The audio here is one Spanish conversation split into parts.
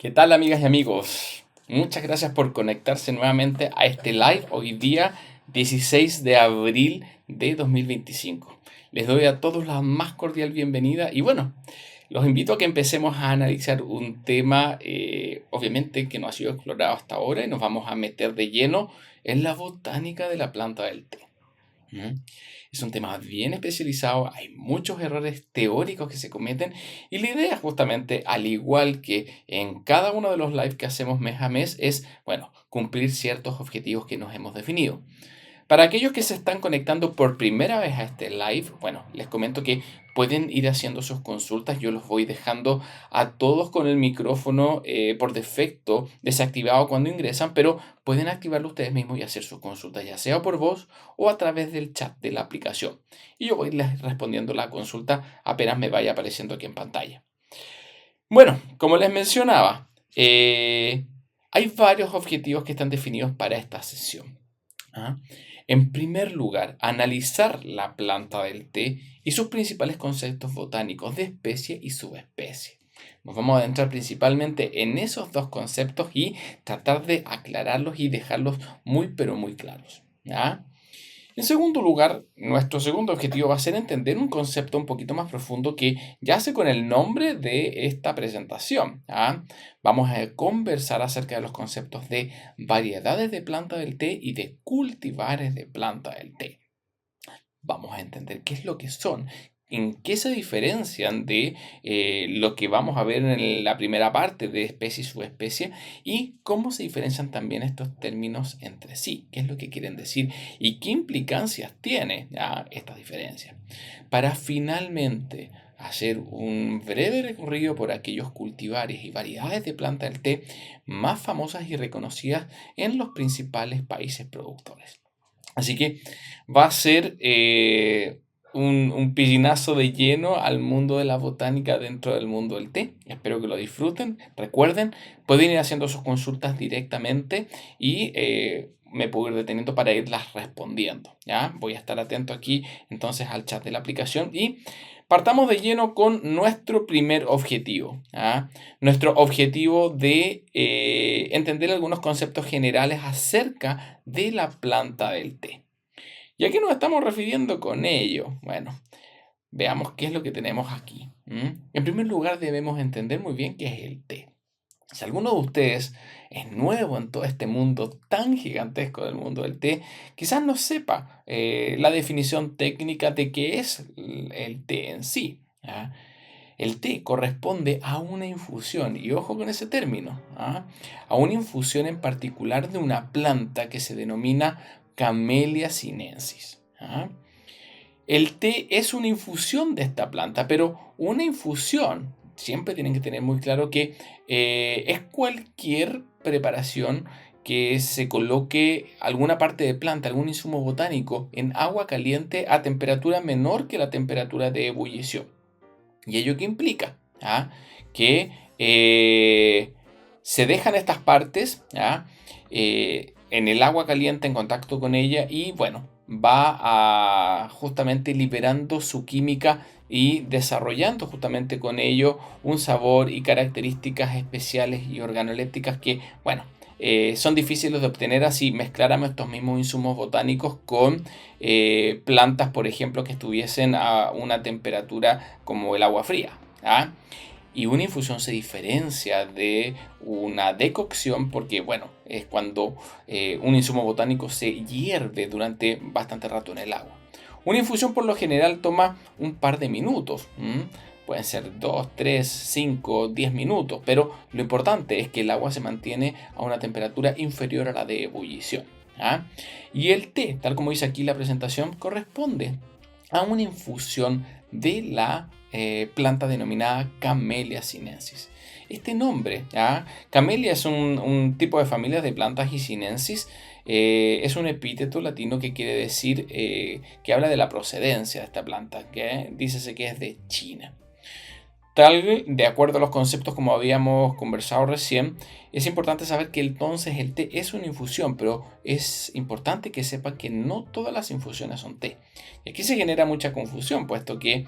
¿Qué tal, amigas y amigos? Muchas gracias por conectarse nuevamente a este live hoy día 16 de abril de 2025. Les doy a todos la más cordial bienvenida y bueno, los invito a que empecemos a analizar un tema obviamente que no ha sido explorado hasta ahora y nos vamos a meter de lleno en la botánica de la planta del té. ¿Mm? Es un tema bien especializado, hay muchos errores teóricos que se cometen y la idea justamente, al igual que en cada uno de los lives que hacemos mes a mes, es, bueno, cumplir ciertos objetivos que nos hemos definido. Para aquellos que se están conectando por primera vez a este live, bueno, les comento que pueden ir haciendo sus consultas. Yo los voy dejando a todos con el micrófono por defecto desactivado cuando ingresan, pero pueden activarlo ustedes mismos y hacer sus consultas, ya sea por voz o a través del chat de la aplicación. Y yo voy respondiendo la consulta apenas me vaya apareciendo aquí en pantalla. Bueno, como les mencionaba, hay varios objetivos que están definidos para esta sesión. ¿Ah? En primer lugar, analizar la planta del té y sus principales conceptos botánicos de especie y subespecie. Nos vamos a adentrar principalmente en esos dos conceptos y tratar de aclararlos y dejarlos muy pero muy claros. ¿Ya? En segundo lugar, nuestro segundo objetivo va a ser entender un concepto un poquito más profundo que yace con el nombre de esta presentación. ¿Ah? Vamos a conversar acerca de los conceptos de variedades de planta del té y de cultivares de planta del té. Vamos a entender qué es lo que son, en qué se diferencian de lo que vamos a ver en la primera parte de especie y subespecie y cómo se diferencian también estos términos entre sí, qué es lo que quieren decir y qué implicancias tiene estas diferencias. Para finalmente hacer un breve recorrido por aquellos cultivares y variedades de planta del té más famosas y reconocidas en los principales países productores. Así que va a ser un pillinazo de lleno al mundo de la botánica dentro del mundo del té. Espero que lo disfruten. Recuerden, pueden ir haciendo sus consultas directamente y me puedo ir deteniendo para irlas respondiendo. ¿Ya? Voy a estar atento aquí entonces al chat de la aplicación y partamos de lleno con nuestro primer objetivo. ¿Ya? Nuestro objetivo de entender algunos conceptos generales acerca de la planta del té. ¿Y a qué nos estamos refiriendo con ello? Bueno, veamos qué es lo que tenemos aquí. En primer lugar, debemos entender muy bien qué es el té. Si alguno de ustedes es nuevo en todo este mundo tan gigantesco del mundo del té, quizás no sepa la definición técnica de qué es el té en sí. ¿Ah? El té corresponde a una infusión, y ojo con ese término, a una infusión en particular de una planta que se denomina Camellia sinensis. El té es una infusión de esta planta, pero una infusión, siempre tienen que tener muy claro que es cualquier preparación que se coloque alguna parte de planta, algún insumo botánico en agua caliente a temperatura menor que la temperatura de ebullición. ¿Y ello qué implica? Que se dejan estas partes en el agua caliente en contacto con ella y bueno, va a justamente liberando su química y desarrollando justamente con ello un sabor y características especiales y organolépticas que, bueno, son difíciles de obtener así mezcláramos estos mismos insumos botánicos con plantas, por ejemplo, que estuviesen a una temperatura como el agua fría. Y una infusión se diferencia de una decocción porque, bueno, es cuando un insumo botánico se hierve durante bastante rato en el agua. Una infusión por lo general toma un par de minutos. Pueden ser 2, 3, 5, 10 minutos, pero lo importante es que el agua se mantiene a una temperatura inferior a la de ebullición. Y el té, tal como dice aquí la presentación, corresponde a una infusión de la planta denominada Camellia sinensis. Este nombre, Camellia es un tipo de familia de plantas y sinensis, es un epíteto latino que quiere decir, que habla de la procedencia de esta planta, que dícese que es de China. De acuerdo a los conceptos como habíamos conversado recién, es importante saber que entonces el té es una infusión, pero es importante que sepa que no todas las infusiones son té. Y aquí se genera mucha confusión, puesto que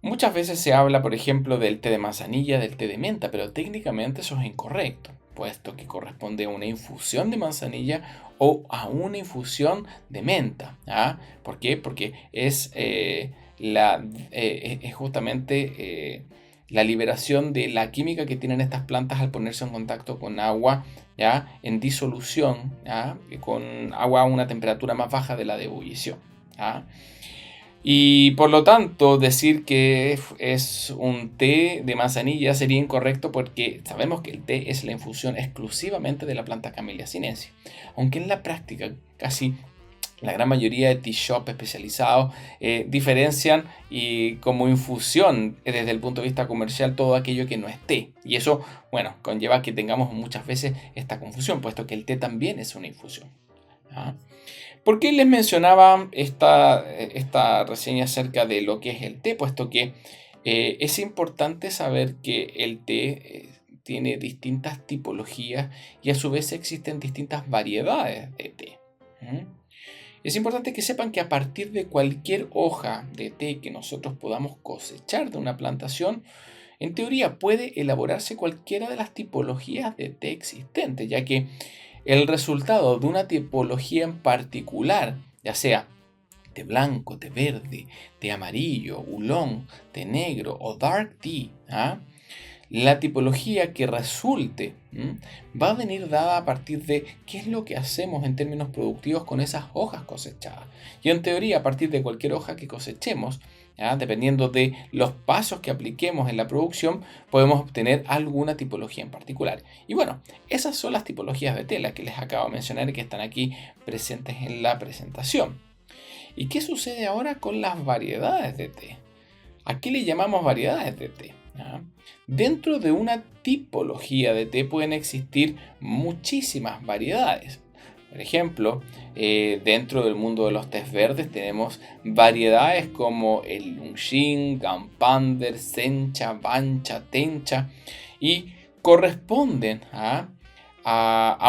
Muchas veces se habla, por ejemplo, del té de manzanilla, del té de menta, pero técnicamente eso es incorrecto, puesto que corresponde a una infusión de manzanilla o a una infusión de menta. ¿Ah? ¿Por qué? Porque es justamente la liberación de la química que tienen estas plantas al ponerse en contacto con agua, ¿ya? En disolución, ¿ya? Con agua a una temperatura más baja de la de ebullición. ¿Ya? Y por lo tanto, decir que es un té de manzanilla sería incorrecto porque sabemos que el té es la infusión exclusivamente de la planta Camellia sinensis. Aunque en la práctica casi la gran mayoría de tea shop especializados diferencian y como infusión desde el punto de vista comercial todo aquello que no es té. Y eso, bueno, conlleva que tengamos muchas veces esta confusión, puesto que el té también es una infusión. ¿Ah? ¿Por qué les mencionaba esta reseña acerca de lo que es el té? Puesto que es importante saber que el té tiene distintas tipologías y a su vez existen distintas variedades de té. ¿Mm? Es importante que sepan que a partir de cualquier hoja de té que nosotros podamos cosechar de una plantación, en teoría puede elaborarse cualquiera de las tipologías de té existentes, ya que el resultado de una tipología en particular, ya sea té blanco, té verde, té amarillo, oolong, té negro o dark tea, ¿ah? La tipología que resulte va a venir dada a partir de qué es lo que hacemos en términos productivos con esas hojas cosechadas. Y en teoría, a partir de cualquier hoja que cosechemos, ¿ya? Dependiendo de los pasos que apliquemos en la producción, podemos obtener alguna tipología en particular. Y bueno, esas son las tipologías de tela que les acabo de mencionar y que están aquí presentes en la presentación. ¿Y qué sucede ahora con las variedades de té? ¿A qué le llamamos variedades de té? ¿Ah? Dentro de una tipología de té pueden existir muchísimas variedades. Por ejemplo, dentro del mundo de los tés verdes tenemos variedades como el Nongshim, Gampander, Sencha, Bancha, Tencha y corresponden a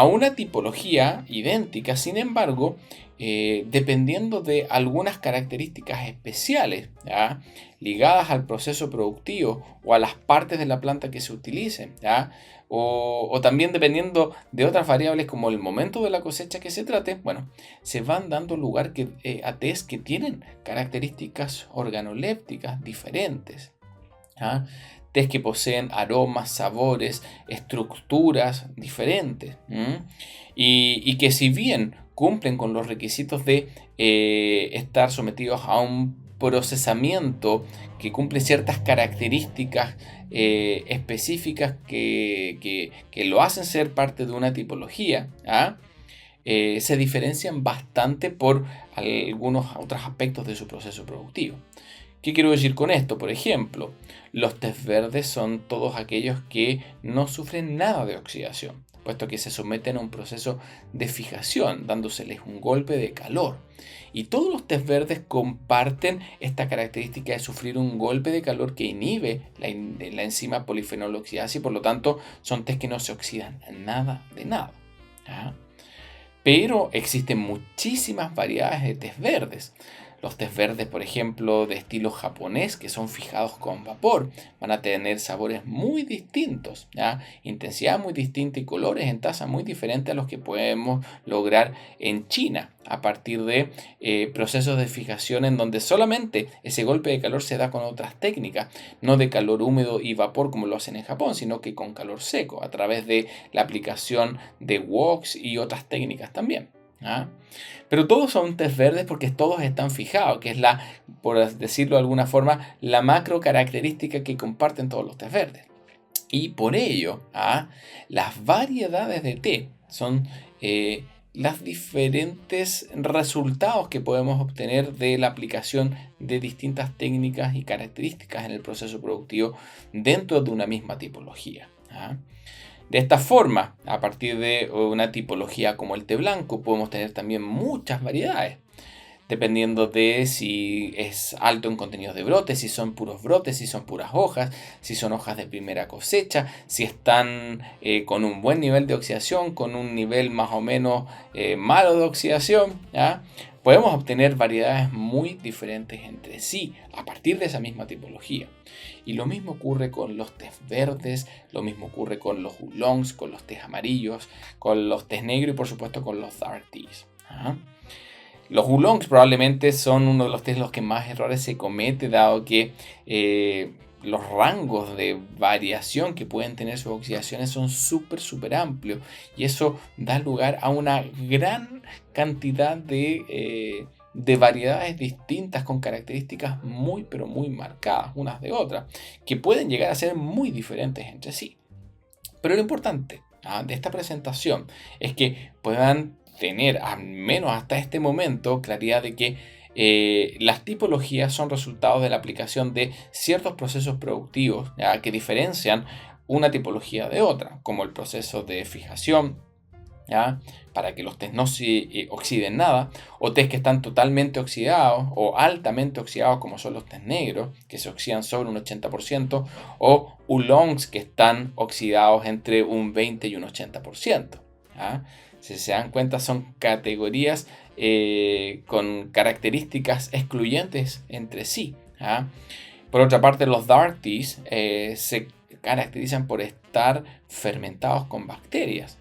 una tipología idéntica. Sin embargo, dependiendo de algunas características especiales, ¿ya? Ligadas al proceso productivo o a las partes de la planta que se utilicen, ¿ya? O también dependiendo de otras variables como el momento de la cosecha que se trate, bueno, se van dando lugar a tés que tienen características organolépticas diferentes. ¿Ah? Tés que poseen aromas, sabores, estructuras diferentes. Y que si bien cumplen con los requisitos de estar sometidos a un procesamiento que cumple ciertas características específicas que lo hacen ser parte de una tipología, ¿ah? Se diferencian bastante por algunos otros aspectos de su proceso productivo. ¿Qué quiero decir con esto? Por ejemplo, los tés verdes son todos aquellos que no sufren nada de oxidación, puesto que se someten a un proceso de fijación, dándoseles un golpe de calor. Y todos los tés verdes comparten esta característica de sufrir un golpe de calor que inhibe la enzima polifenol oxidasa y por lo tanto son tés que no se oxidan nada de nada. ¿Ah? Pero existen muchísimas variedades de tés verdes. Los tés verdes, por ejemplo, de estilo japonés, que son fijados con vapor, van a tener sabores muy distintos, ¿ya? Intensidad muy distinta y colores en taza muy diferentes a los que podemos lograr en China, a partir de procesos de fijación en donde solamente ese golpe de calor se da con otras técnicas, no de calor húmedo y vapor como lo hacen en Japón, sino que con calor seco, a través de la aplicación de woks y otras técnicas también. ¿Ah? Pero todos son tés verdes porque todos están fijados, que es por decirlo de alguna forma, la macro característica que comparten todos los tés verdes. Y por ello, las variedades de té son los diferentes resultados que podemos obtener de la aplicación de distintas técnicas y características en el proceso productivo dentro de una misma tipología. De esta forma, a partir de una tipología como el té blanco, podemos tener también muchas variedades, dependiendo de si es alto en contenidos de brotes, si son puros brotes, si son puras hojas, si son hojas de primera cosecha, si están con un buen nivel de oxidación, con un nivel más o menos malo de oxidación, ¿ya? podemos obtener variedades muy diferentes entre sí a partir de esa misma tipología. Y lo mismo ocurre con los tés verdes, lo mismo ocurre con los oolongs, con los tés amarillos, con los tés negros y por supuesto con los dark teas. Los oolongs probablemente son uno de los tés en los que más errores se comete, dado que los rangos de variación que pueden tener sus oxidaciones son súper amplios, y eso da lugar a una gran cantidad de variedades distintas con características muy pero muy marcadas unas de otras, que pueden llegar a ser muy diferentes entre sí. Pero lo importante de esta presentación es que puedan tener, al menos hasta este momento, claridad de que las tipologías son resultados de la aplicación de ciertos procesos productivos que diferencian una tipología de otra, como el proceso de fijación, para que los tés no se oxiden nada, o tés que están totalmente oxidados o altamente oxidados, como son los tés negros, que se oxidan sobre un 80%, o oolongs que están oxidados entre un 20 y un 80%. Si se dan cuenta, son categorías con características excluyentes entre sí. Por otra parte, los dark teas se caracterizan por estar fermentados con bacterias,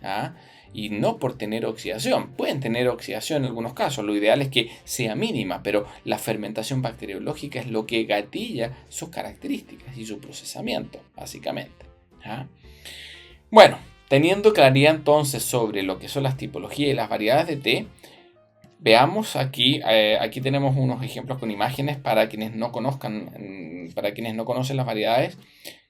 y no por tener oxidación. Pueden tener oxidación en algunos casos, lo ideal es que sea mínima, pero la fermentación bacteriológica es lo que gatilla sus características y su procesamiento, básicamente. Bueno, teniendo claridad entonces sobre lo que son las tipologías y las variedades de té, veamos aquí, aquí tenemos unos ejemplos con imágenes para quienes no conozcan, para quienes no conocen las variedades,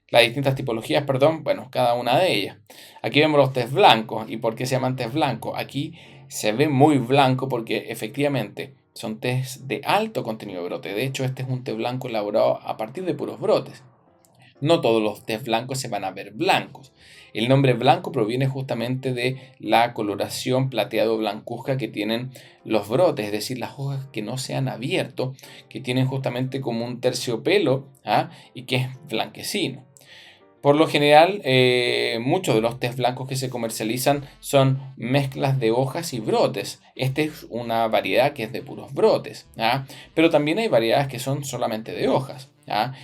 las distintas tipologías, perdón, bueno, cada una de ellas. Aquí vemos los tés blancos. ¿Y por qué se llaman tés blancos? Aquí se ve muy blanco porque efectivamente son tés de alto contenido de brote. De hecho, este es un té blanco elaborado a partir de puros brotes. No todos los tés blancos se van a ver blancos. El nombre blanco proviene justamente de la coloración plateado blancuzca que tienen los brotes, es decir, las hojas que no se han abierto, que tienen justamente como un terciopelo y que es blanquecino. Por lo general, muchos de los tés blancos que se comercializan son mezclas de hojas y brotes. Esta es una variedad que es de puros brotes, pero también hay variedades que son solamente de hojas.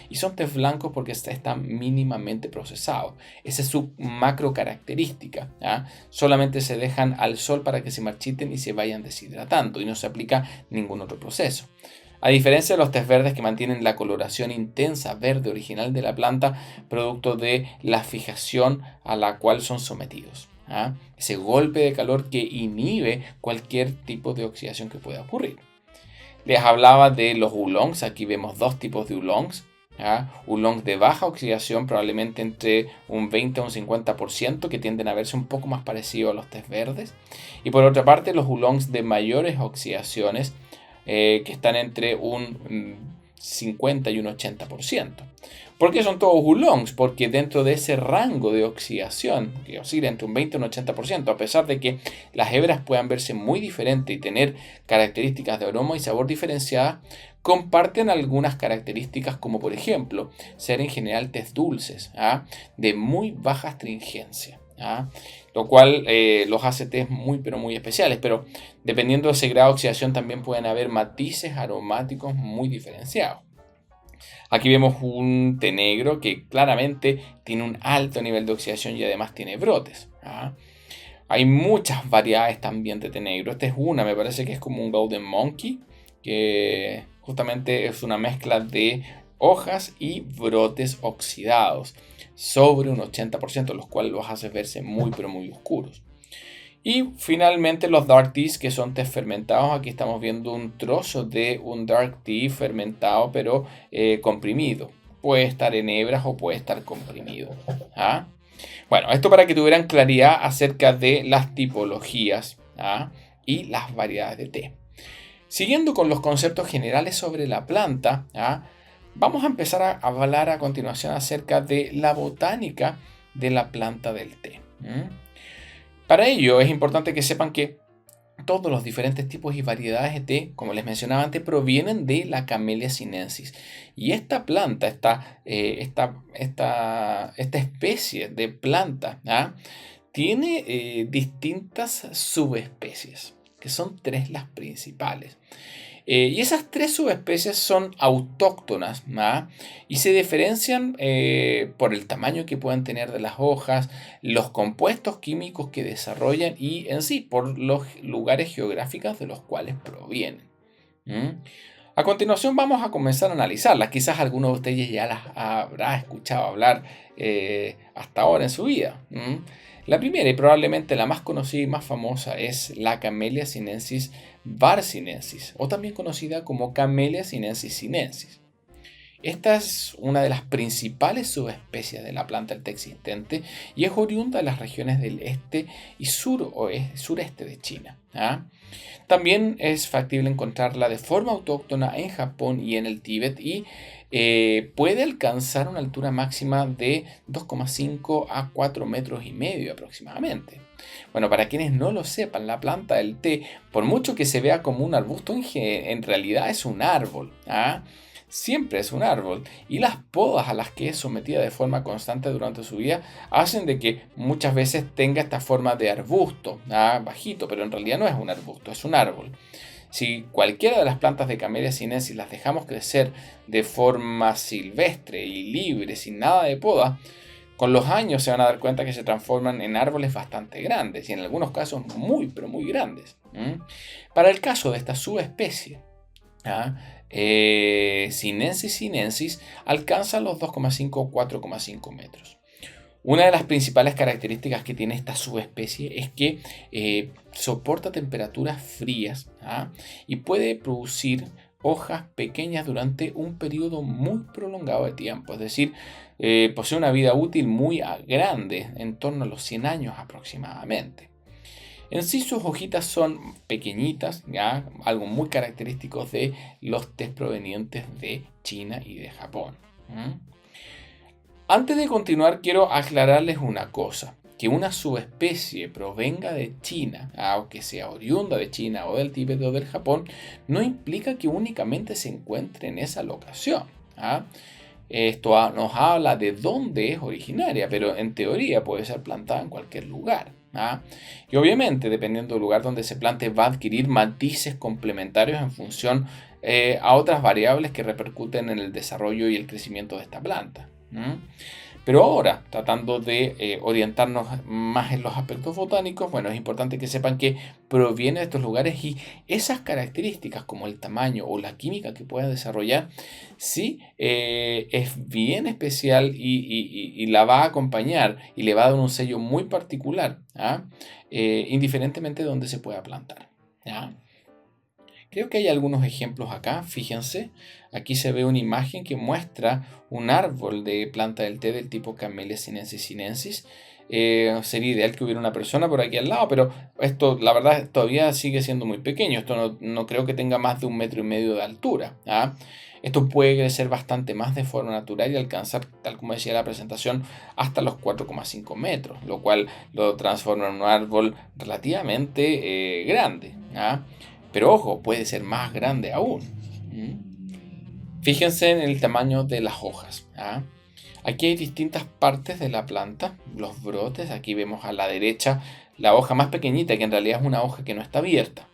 Y son tés blancos porque están mínimamente procesados. Esa es su macro característica. Solamente se dejan al sol para que se marchiten y se vayan deshidratando, y no se aplica ningún otro proceso. A diferencia de los tés verdes, que mantienen la coloración intensa verde original de la planta, producto de la fijación a la cual son sometidos. Ese golpe de calor que inhibe cualquier tipo de oxidación que pueda ocurrir. Les hablaba de los oolongs. Aquí vemos dos tipos de oolongs. Oolongs de baja oxidación, probablemente entre un 20 a un 50%, que tienden a verse un poco más parecidos a los tés verdes. Y por otra parte, los oolongs de mayores oxidaciones, que están entre un 50 y un 80%. ¿Por qué son todos oolongs? Porque dentro de ese rango de oxidación, que oscila entre un 20 y un 80%, a pesar de que las hebras puedan verse muy diferentes y tener características de aroma y sabor diferenciadas, comparten algunas características, como por ejemplo ser en general tés dulces, de muy baja astringencia. Lo cual los hace tés muy pero muy especiales, pero dependiendo de ese grado de oxidación también pueden haber matices aromáticos muy diferenciados. Aquí vemos un té negro que claramente tiene un alto nivel de oxidación y además tiene brotes. Hay muchas variedades también de té negro. Esta es una, me parece que es como un Golden Monkey, que justamente es una mezcla de hojas y brotes oxidados sobre un 80%, los cuales los hace verse muy pero muy oscuros. Y finalmente los dark teas, que son tés fermentados. Aquí estamos viendo un trozo de un dark tea fermentado pero comprimido. Puede estar en hebras o puede estar comprimido. Bueno, esto para que tuvieran claridad acerca de las tipologías y las variedades de té. Siguiendo con los conceptos generales sobre la planta, vamos a empezar a hablar a continuación acerca de la botánica de la planta del té. Para ello es importante que sepan que todos los diferentes tipos y variedades de té, como les mencionaba antes, provienen de la Camellia sinensis. Y esta planta, esta especie de planta, tiene distintas subespecies. que son 3 las principales. Y esas 3 subespecies son autóctonas, ¿ah? Y se diferencian por el tamaño que pueden tener de las hojas, los compuestos químicos que desarrollan y en sí por los lugares geográficos de los cuales provienen. ¿Mm? A continuación vamos a comenzar a analizarlas. Quizás algunos de ustedes ya las habrá escuchado hablar hasta ahora en su vida. La primera y probablemente la más conocida y más famosa es la Camellia sinensis var-sinensis, o también conocida como Camellia sinensis sinensis. Esta es una de las principales subespecies de la planta del té existente y es oriunda de las regiones del este y sureste de China. También es factible encontrarla de forma autóctona en Japón y en el Tíbet y puede alcanzar una altura máxima de 2,5 a 4 metros y medio aproximadamente. Bueno, para quienes no lo sepan, la planta del té, por mucho que se vea como un arbusto, en realidad es un árbol. Siempre es un árbol y las podas a las que es sometida de forma constante durante su vida hacen de que muchas veces tenga esta forma de arbusto, bajito, pero en realidad no es un arbusto, es un árbol. Si cualquiera de las plantas de Camellia sinensis las dejamos crecer de forma silvestre y libre, sin nada de poda, con los años se van a dar cuenta que se transforman en árboles bastante grandes y en algunos casos muy, pero muy grandes. Para el caso de esta subespecie, sinensis sinensis alcanza los 2,5 o 4,5 metros. Una de las principales características que tiene esta subespecie es que soporta temperaturas frías y puede producir hojas pequeñas durante un periodo muy prolongado de tiempo. Es decir, posee una vida útil muy grande, en torno a los 100 años aproximadamente. En sí sus hojitas son pequeñitas, algo muy característico de los tés provenientes de China y de Japón. Antes de continuar quiero aclararles una cosa, que una subespecie provenga de China, o que sea oriunda de China o del Tíbet o del Japón, no implica que únicamente se encuentre en esa locación. Esto nos habla de dónde es originaria, pero en teoría puede ser plantada en cualquier lugar. Y obviamente, dependiendo del lugar donde se plante, va a adquirir matices complementarios en función a otras variables que repercuten en el desarrollo y el crecimiento de esta planta. Pero ahora, tratando de orientarnos más en los aspectos botánicos, bueno, es importante que sepan que proviene de estos lugares y esas características como el tamaño o la química que pueda desarrollar, sí, es bien especial y la va a acompañar y le va a dar un sello muy particular, indiferentemente de dónde se pueda plantar. Creo que hay algunos ejemplos acá, fíjense, aquí se ve una imagen que muestra un árbol de planta del té del tipo Camellia sinensis sinensis. Sería ideal que hubiera una persona por aquí al lado, pero esto la verdad todavía sigue siendo muy pequeño, esto no creo que tenga más de 1,5 metros de altura. Esto puede crecer bastante más de forma natural y alcanzar, tal como decía la presentación, hasta los 4,5 metros, lo cual lo transforma en un árbol relativamente grande. Pero ojo, puede ser más grande aún. Fíjense en el tamaño de las hojas. Aquí hay distintas partes de la planta, los brotes. Aquí vemos a la derecha la hoja más pequeñita, que en realidad es una hoja que no está abierta.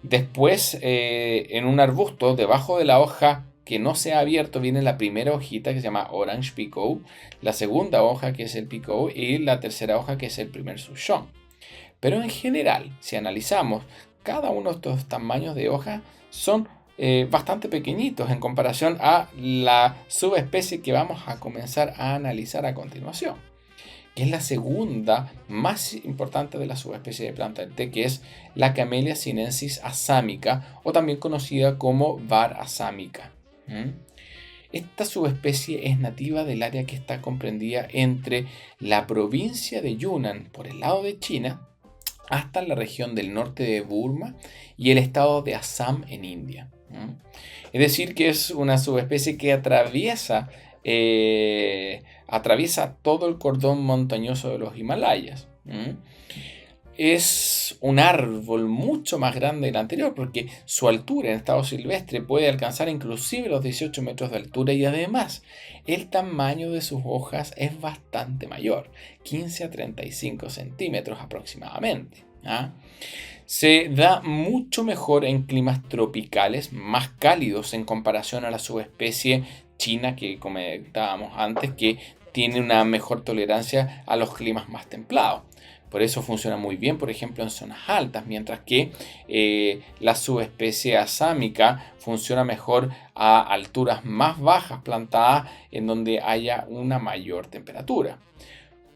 Después, en un arbusto, debajo de la hoja que no se ha abierto, viene la primera hojita que se llama Orange Pekoe, la segunda hoja que es el Pekoe y la tercera hoja que es el primer Souchong. Pero en general, si analizamos, cada uno de estos tamaños de hoja son bastante pequeñitos en comparación a la subespecie que vamos a comenzar a analizar a continuación, que es la segunda más importante de la subespecie de planta del té, que es la Camellia sinensis assamica, o también conocida como var assamica. Esta subespecie es nativa del área que está comprendida entre la provincia de Yunnan por el lado de China hasta la región del norte de Burma y el estado de Assam en India. Es decir, que es una subespecie que atraviesa todo el cordón montañoso de los Himalayas. Es un árbol mucho más grande que el anterior porque su altura en estado silvestre puede alcanzar inclusive los 18 metros de altura y además el tamaño de sus hojas es bastante mayor, 15 a 35 centímetros aproximadamente. ¿ah? Se da mucho mejor en climas tropicales, más cálidos en comparación a la subespecie china que comentábamos antes, que tiene una mejor tolerancia a los climas más templados. Por eso funciona muy bien, por ejemplo, en zonas altas, mientras que la subespecie asámica funciona mejor a alturas más bajas plantadas en donde haya una mayor temperatura.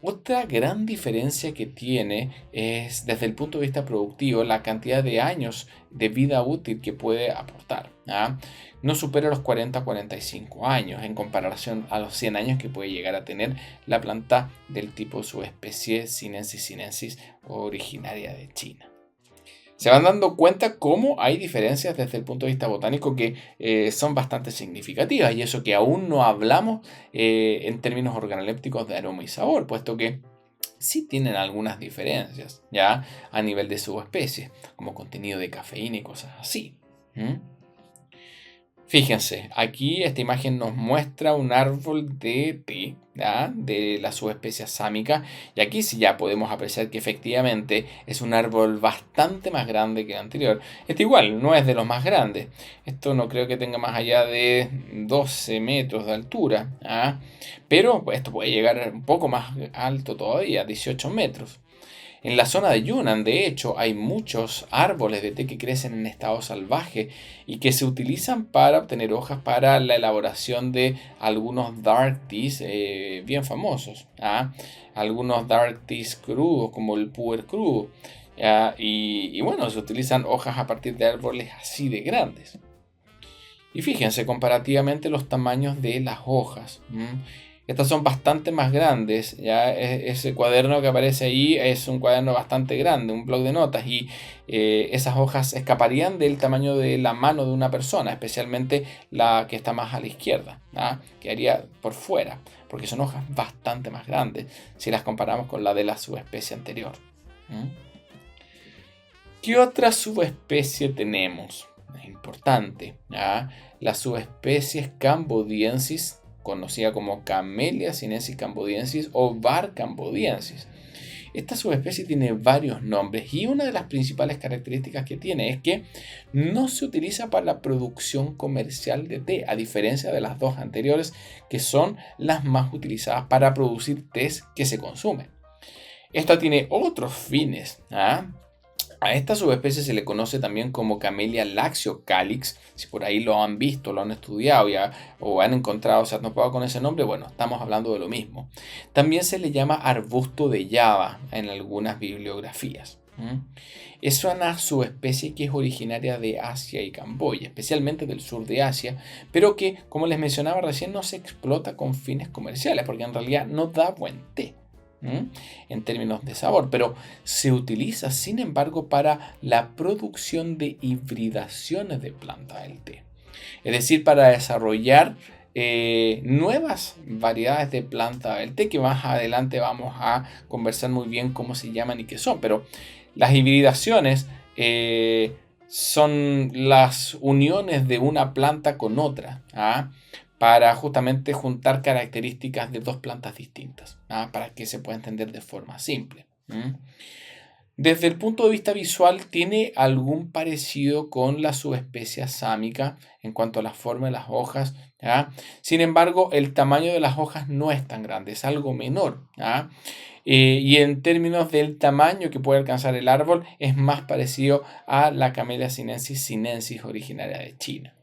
Otra gran diferencia que tiene es, desde el punto de vista productivo, la cantidad de años de vida útil que puede aportar. ¿Ah? No supera los 40-45 años en comparación a los 100 años que puede llegar a tener la planta del tipo subespecie Sinensis sinensis originaria de China. Se van dando cuenta cómo hay diferencias desde el punto de vista botánico que son bastante significativas, y eso que aún no hablamos en términos organolépticos de aroma y sabor, puesto que sí tienen algunas diferencias ya a nivel de subespecies, como contenido de cafeína y cosas así. ¿Mm? Fíjense, aquí esta imagen nos muestra un árbol de té, ¿ya? De la subespecie sámica, y aquí sí ya podemos apreciar que efectivamente es un árbol bastante más grande que el anterior. Este igual no es de los más grandes, esto no creo que tenga más allá de 12 metros de altura, ¿ya? Pero esto puede llegar un poco más alto todavía, 18 metros. En la zona de Yunnan, de hecho, hay muchos árboles de té que crecen en estado salvaje y que se utilizan para obtener hojas para la elaboración de algunos dark teas bien famosos. ¿Ah? Algunos dark teas crudos, como el puer crudo. ¿Ah? Y bueno, se utilizan hojas a partir de árboles así de grandes. Y fíjense comparativamente los tamaños de las hojas. Estas son bastante más grandes. ¿Ya? Ese cuaderno que aparece ahí es un cuaderno bastante grande, un bloc de notas. Y esas hojas escaparían del tamaño de la mano de una persona, especialmente la que está más a la izquierda. ¿Ah? Quedaría por fuera, porque son hojas bastante más grandes si las comparamos con la de la subespecie anterior. ¿Qué otra subespecie tenemos? Es importante. ¿Ya? La subespecie cambodiensis, conocida como Camellia sinensis cambodiensis o Var cambodiensis. Esta subespecie tiene varios nombres y una de las principales características que tiene es que no se utiliza para la producción comercial de té, a diferencia de las dos anteriores que son las más utilizadas para producir tés que se consumen. Esta tiene otros fines. ¿Ah? A esta subespecie se le conoce también como Camellia laxio-calix. Si por ahí lo han visto, lo han estudiado ya, o han encontrado, se han topado con ese nombre, bueno, estamos hablando de lo mismo. También se le llama arbusto de Java en algunas bibliografías. Es una subespecie que es originaria de Asia y Camboya, especialmente del sur de Asia, pero que, como les mencionaba recién, no se explota con fines comerciales, porque en realidad no da buen té en términos de sabor, pero se utiliza sin embargo para la producción de hibridaciones de planta del té, es decir, para desarrollar nuevas variedades de planta del té, que más adelante vamos a conversar muy bien cómo se llaman y qué son. Pero las hibridaciones son las uniones de una planta con otra, para justamente juntar características de dos plantas distintas, para que se pueda entender de forma simple. Desde el punto de vista visual, tiene algún parecido con la subespecie sámica en cuanto a la forma de las hojas. ¿Ya? Sin embargo, el tamaño de las hojas no es tan grande, es algo menor. ¿Ya? Y en términos del tamaño que puede alcanzar el árbol, es más parecido a la Camellia sinensis sinensis originaria de China.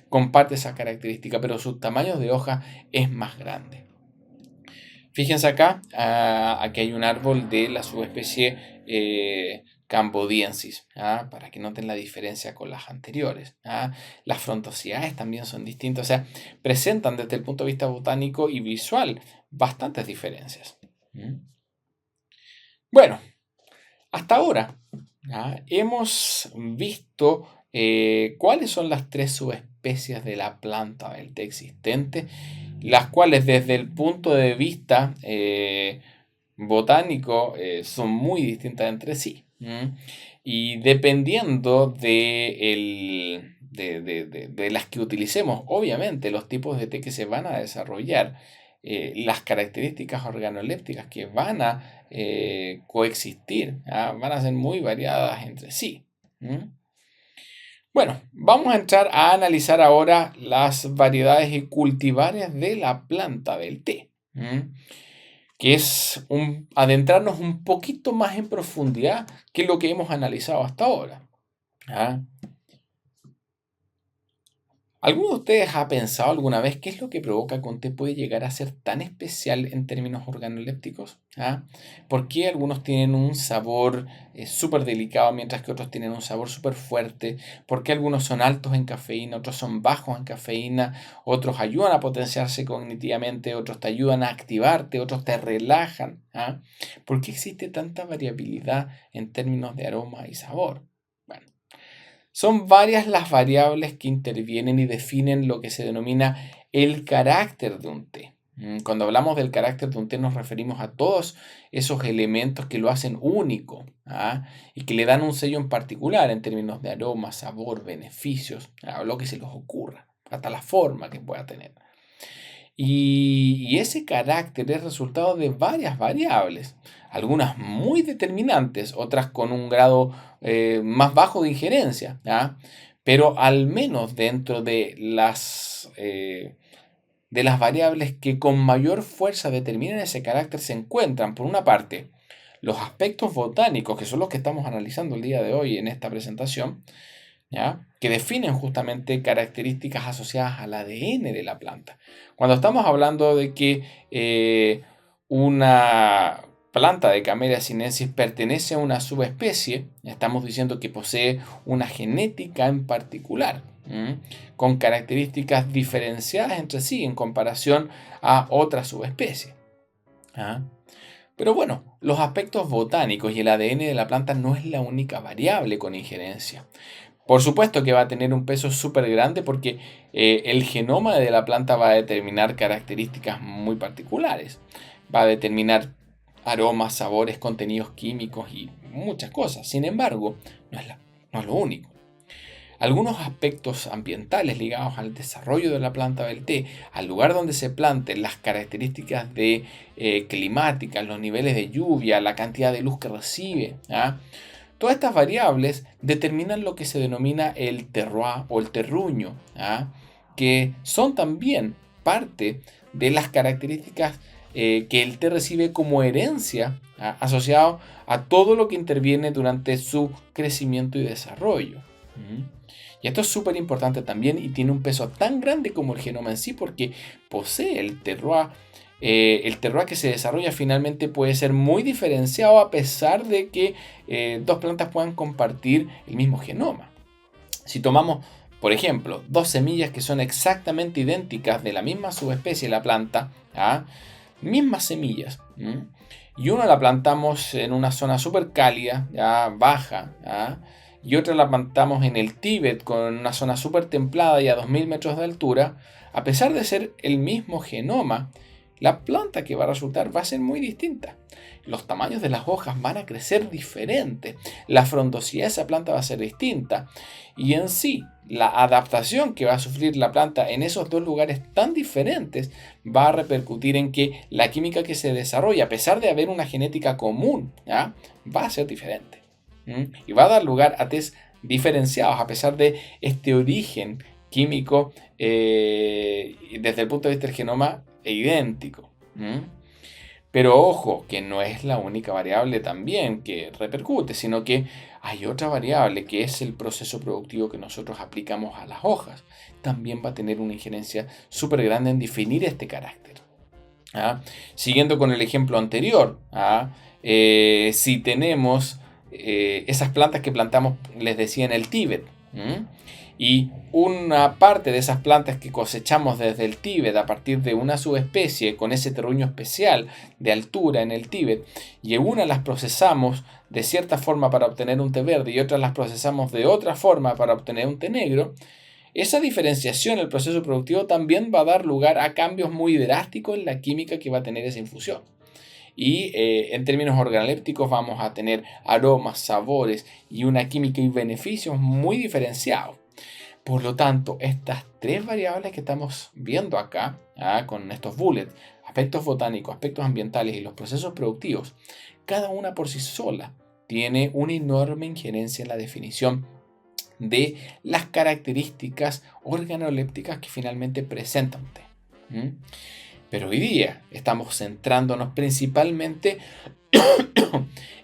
Comparte esa característica, pero su tamaño de hoja es más grande. Fíjense acá, aquí hay un árbol de la subespecie cambodiensis, para que noten la diferencia con las anteriores. Las frondosidades también son distintas, o sea, presentan desde el punto de vista botánico y visual bastantes diferencias. Bueno, hasta ahora hemos visto cuáles son las tres subespecies de la planta del té existente, las cuales desde el punto de vista botánico son muy distintas entre sí. Y dependiendo de las que utilicemos, obviamente los tipos de té que se van a desarrollar las características organolépticas que van a coexistir, van a ser muy variadas entre sí. Bueno, vamos a entrar a analizar ahora las variedades y cultivares de la planta del té, que es adentrarnos un poquito más en profundidad que lo que hemos analizado hasta ahora. ¿Alguno de ustedes ha pensado alguna vez qué es lo que provoca que un té puede llegar a ser tan especial en términos organolépticos? ¿Por qué algunos tienen un sabor súper delicado mientras que otros tienen un sabor súper fuerte? ¿Por qué algunos son altos en cafeína, otros son bajos en cafeína? Otros ayudan a potenciarse cognitivamente, otros te ayudan a activarte, otros te relajan. ¿Por qué existe tanta variabilidad en términos de aroma y sabor? Son varias las variables que intervienen y definen lo que se denomina el carácter de un té. Cuando hablamos del carácter de un té nos referimos a todos esos elementos que lo hacen único y que le dan un sello en particular en términos de aroma, sabor, beneficios, lo que se les ocurra, hasta la forma que pueda tener. Y ese carácter es resultado de varias variables, algunas muy determinantes, otras con un grado más bajo de injerencia, pero al menos dentro de las variables que con mayor fuerza determinan ese carácter se encuentran, por una parte, los aspectos botánicos, que son los que estamos analizando el día de hoy en esta presentación, que definen justamente características asociadas al ADN de la planta. Cuando estamos hablando de que una planta de Camellia sinensis pertenece a una subespecie, estamos diciendo que posee una genética en particular, con características diferenciadas entre sí en comparación a otras subespecies. Pero bueno, los aspectos botánicos y el ADN de la planta no es la única variable con injerencia. Por supuesto que va a tener un peso súper grande porque el genoma de la planta va a determinar características muy particulares. Va a determinar aromas, sabores, contenidos químicos y muchas cosas. Sin embargo, no es lo único. Algunos aspectos ambientales ligados al desarrollo de la planta del té, al lugar donde se plante, las características climáticas, los niveles de lluvia, la cantidad de luz que recibe, todas estas variables determinan lo que se denomina el terroir o el terruño, que son también parte de las características que el té recibe como herencia, asociado a todo lo que interviene durante su crecimiento y desarrollo. Y esto es súper importante también y tiene un peso tan grande como el genoma en sí porque posee el terroir. El terroir que se desarrolla finalmente puede ser muy diferenciado a pesar de que dos plantas puedan compartir el mismo genoma. Si tomamos, por ejemplo, dos semillas que son exactamente idénticas de la misma subespecie de la planta, mismas semillas, y una la plantamos en una zona súper cálida, baja, y otra la plantamos en el Tíbet con una zona súper templada y a 2000 metros de altura, a pesar de ser el mismo genoma, la planta que va a resultar va a ser muy distinta. Los tamaños de las hojas van a crecer diferente, la frondosidad de esa planta va a ser distinta y en sí la adaptación que va a sufrir la planta en esos dos lugares tan diferentes va a repercutir en que la química que se desarrolla, a pesar de haber una genética común, va a ser diferente. Y va a dar lugar a test diferenciados a pesar de este origen químico desde el punto de vista del genoma idéntico. Pero ojo, que no es la única variable también que repercute, sino que hay otra variable que es el proceso productivo que nosotros aplicamos a las hojas. También va a tener una injerencia súper grande en definir este carácter. Siguiendo con el ejemplo anterior, si tenemos esas plantas que plantamos, les decía, en el Tíbet, y una parte de esas plantas que cosechamos desde el Tíbet a partir de una subespecie con ese terruño especial de altura en el Tíbet, y una las procesamos de cierta forma para obtener un té verde y otras las procesamos de otra forma para obtener un té negro, esa diferenciación, el proceso productivo, también va a dar lugar a cambios muy drásticos en la química que va a tener esa infusión. Y en términos organolépticos vamos a tener aromas, sabores y una química y beneficios muy diferenciados. Por lo tanto, estas tres variables que estamos viendo acá, con estos bullets, aspectos botánicos, aspectos ambientales y los procesos productivos, cada una por sí sola tiene una enorme injerencia en la definición de las características organolépticas que finalmente presenta un té. Pero hoy día estamos centrándonos principalmente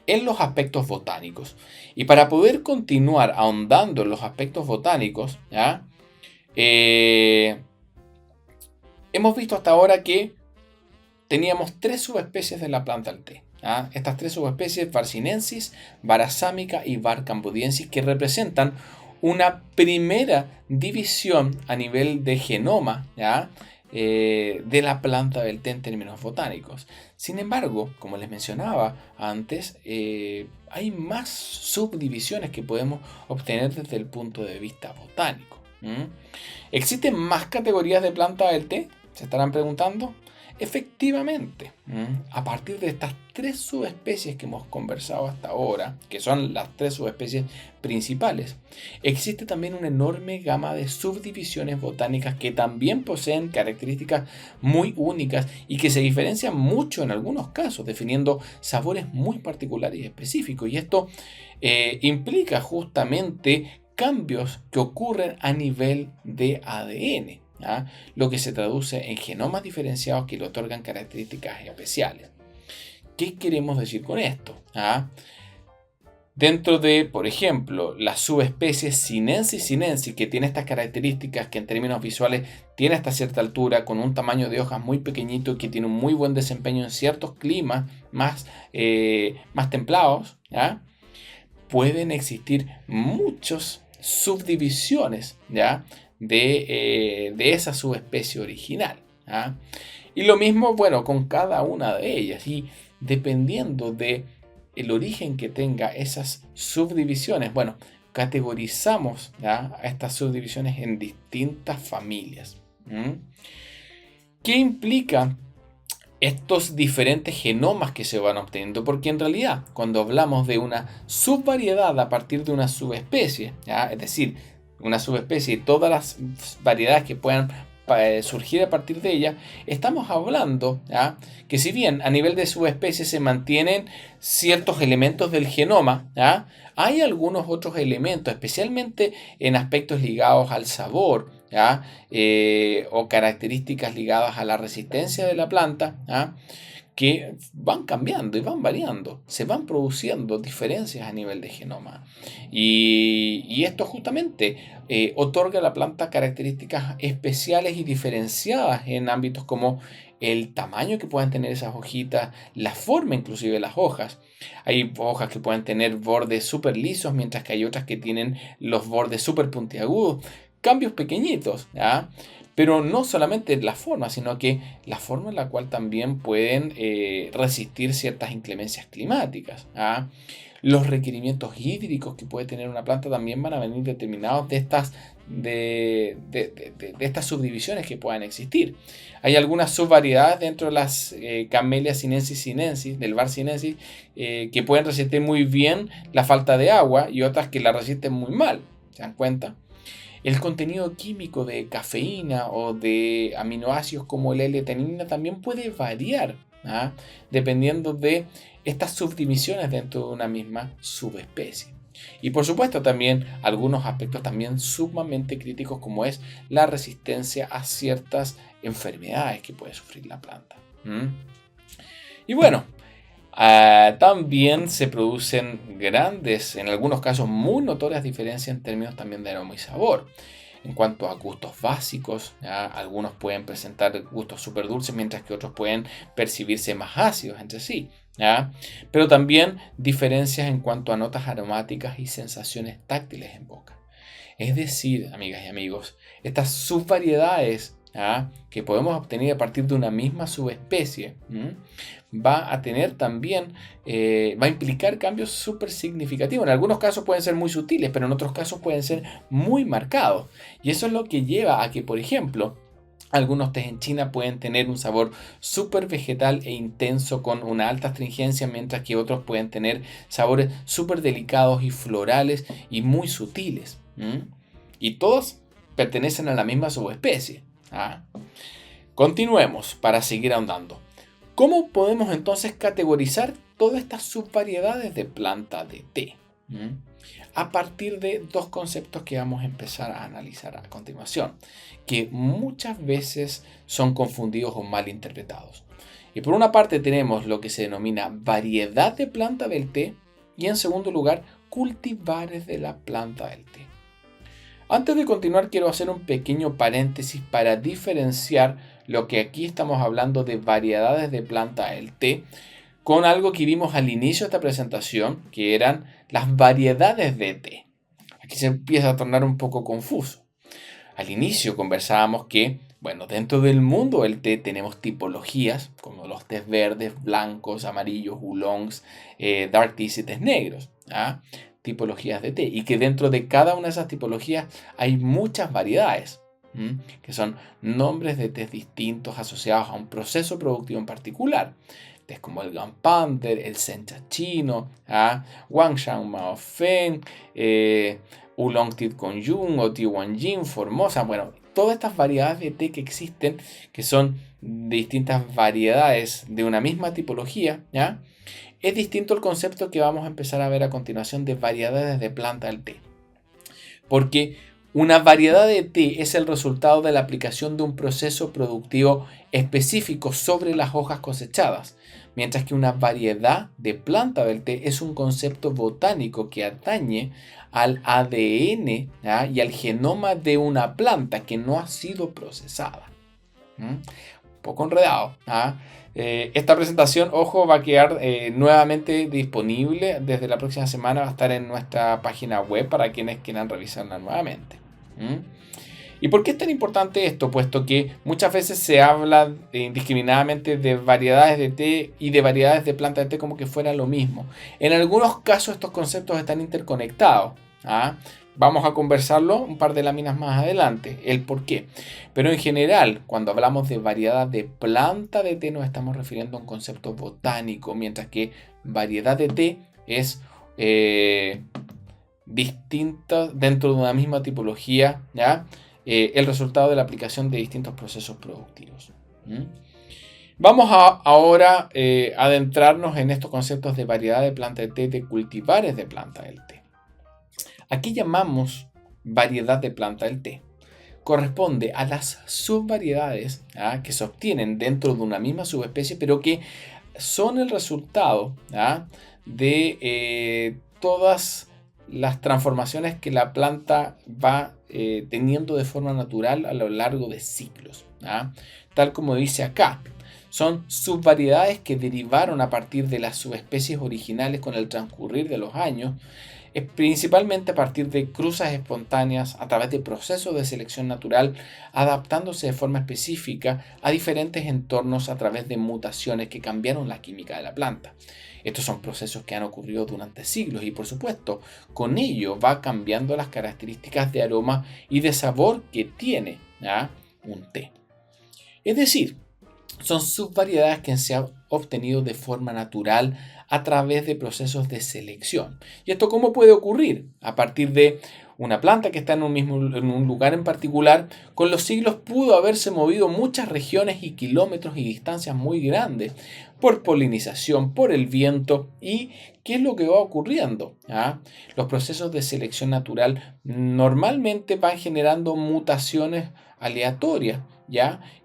en los aspectos botánicos. Y para poder continuar ahondando en los aspectos botánicos, ¿ya? Hemos visto hasta ahora que teníamos 3 subespecies de la planta del té. Estas 3 subespecies, var sinensis, var assamica y var cambodiensis, que representan una primera división a nivel de genoma, ¿ya? De la planta del té en términos botánicos. Sin embargo, como les mencionaba antes, hay más subdivisiones que podemos obtener desde el punto de vista botánico. ¿Existen más categorías de planta del té? ¿Se estarán preguntando? Efectivamente, a partir de estas 3 subespecies que hemos conversado hasta ahora, que son las 3 subespecies principales, existe también una enorme gama de subdivisiones botánicas que también poseen características muy únicas y que se diferencian mucho en algunos casos, definiendo sabores muy particulares y específicos. Y esto implica justamente cambios que ocurren a nivel de ADN. Lo que se traduce en genomas diferenciados que le otorgan características especiales. ¿Qué queremos decir con esto? Dentro de, por ejemplo, la subespecie sinensis sinensis, que tiene estas características que en términos visuales tiene hasta cierta altura, con un tamaño de hojas muy pequeñito, que tiene un muy buen desempeño en ciertos climas más templados, pueden existir muchas subdivisiones, de esa subespecie original. Y lo mismo, bueno, con cada una de ellas. Y dependiendo de el origen que tenga esas subdivisiones, bueno, categorizamos a estas subdivisiones en distintas familias. ¿Qué implica estos diferentes genomas que se van obteniendo? Porque en realidad, cuando hablamos de una subvariedad a partir de una subespecie, es decir, una subespecie y todas las variedades que puedan surgir a partir de ella, estamos hablando que si bien a nivel de subespecie se mantienen ciertos elementos del genoma, hay algunos otros elementos, especialmente en aspectos ligados al sabor, o características ligadas a la resistencia de la planta, que van cambiando y van variando, se van produciendo diferencias a nivel de genoma. Y esto justamente otorga a la planta características especiales y diferenciadas en ámbitos como el tamaño que puedan tener esas hojitas, la forma inclusive de las hojas. Hay hojas que pueden tener bordes súper lisos, mientras que hay otras que tienen los bordes súper puntiagudos. Cambios pequeñitos, pero no solamente la forma, sino que la forma en la cual también pueden resistir ciertas inclemencias climáticas. Los requerimientos hídricos que puede tener una planta también van a venir determinados de estas subdivisiones que puedan existir. Hay algunas subvariedades dentro de las Camellia sinensis sinensis, del var sinensis, que pueden resistir muy bien la falta de agua y otras que la resisten muy mal. ¿Se dan cuenta? El contenido químico de cafeína o de aminoácidos como la L-teanina también puede variar, dependiendo de estas subdivisiones dentro de una misma subespecie. Y por supuesto también algunos aspectos también sumamente críticos, como es la resistencia a ciertas enfermedades que puede sufrir la planta. Y bueno, también se producen grandes, en algunos casos muy notorias diferencias en términos también de aroma y sabor. En cuanto a gustos básicos, algunos pueden presentar gustos súper dulces, mientras que otros pueden percibirse más ácidos entre sí. Pero también diferencias en cuanto a notas aromáticas y sensaciones táctiles en boca. Es decir, amigas y amigos, estas subvariedades que podemos obtener a partir de una misma subespecie va a tener también, va a implicar cambios súper significativos. En algunos casos pueden ser muy sutiles, pero en otros casos pueden ser muy marcados. Y eso es lo que lleva a que, por ejemplo, algunos tés en China pueden tener un sabor súper vegetal e intenso con una alta astringencia, mientras que otros pueden tener sabores súper delicados y florales y muy sutiles. Y todos pertenecen a la misma subespecie. Continuemos para seguir ahondando. ¿Cómo podemos entonces categorizar todas estas subvariedades de planta de té? A partir de dos conceptos que vamos a empezar a analizar a continuación, que muchas veces son confundidos o mal interpretados. Y por una parte tenemos lo que se denomina variedad de planta del té y en segundo lugar cultivares de la planta del té. Antes de continuar quiero hacer un pequeño paréntesis para diferenciar lo que aquí estamos hablando de variedades de planta del té con algo que vimos al inicio de esta presentación, que eran las variedades de té. Aquí se empieza a tornar un poco confuso. Al inicio conversábamos que, bueno, dentro del mundo del té tenemos tipologías, como los tés verdes, blancos, amarillos, oolongs, dark teas y tés negros. Tipologías de té. Y que dentro de cada una de esas tipologías hay muchas variedades, que son nombres de tés distintos asociados a un proceso productivo en particular. Tés como el Gunpowder, el Sencha chino, Guangshan Mao Feng, Oolong Tea con Yung o Tiwanjin Formosa. Bueno, todas estas variedades de té que existen, que son distintas variedades de una misma tipología, es distinto el concepto que vamos a empezar a ver a continuación de variedades de planta del té. Porque una variedad de té es el resultado de la aplicación de un proceso productivo específico sobre las hojas cosechadas, mientras que una variedad de planta del té es un concepto botánico que atañe al ADN y al genoma de una planta que no ha sido procesada. Un poco enredado. Esta presentación, ojo, va a quedar nuevamente disponible desde la próxima semana. Va a estar en nuestra página web para quienes quieran revisarla nuevamente. ¿Y por qué es tan importante esto? Puesto que muchas veces se habla indiscriminadamente de variedades de té y de variedades de planta de té como que fuera lo mismo. En algunos casos estos conceptos están interconectados. Vamos a conversarlo un par de láminas más adelante, el por qué. Pero en general, cuando hablamos de variedad de planta de té nos estamos refiriendo a un concepto botánico, mientras que variedad de té es distinta dentro de una misma tipología, el resultado de la aplicación de distintos procesos productivos. Vamos ahora a adentrarnos en estos conceptos de variedad de planta de té, de cultivares de planta del té. Aquí llamamos variedad de planta del té. Corresponde a las subvariedades que se obtienen dentro de una misma subespecie, pero que son el resultado de todas las transformaciones que la planta va teniendo de forma natural a lo largo de ciclos. Tal como dice acá, son subvariedades que derivaron a partir de las subespecies originales con el transcurrir de los años, principalmente a partir de cruzas espontáneas a través de procesos de selección natural, adaptándose de forma específica a diferentes entornos a través de mutaciones que cambiaron la química de la planta. Estos son procesos que han ocurrido durante siglos y por supuesto con ello va cambiando las características de aroma y de sabor que tiene un té. Es decir, son subvariedades que se han obtenido de forma natural a través de procesos de selección. ¿Y esto cómo puede ocurrir? A partir de una planta que está en un lugar en particular, con los siglos pudo haberse movido muchas regiones y kilómetros y distancias muy grandes por polinización, por el viento. ¿Y qué es lo que va ocurriendo? Los procesos de selección natural normalmente van generando mutaciones aleatorias,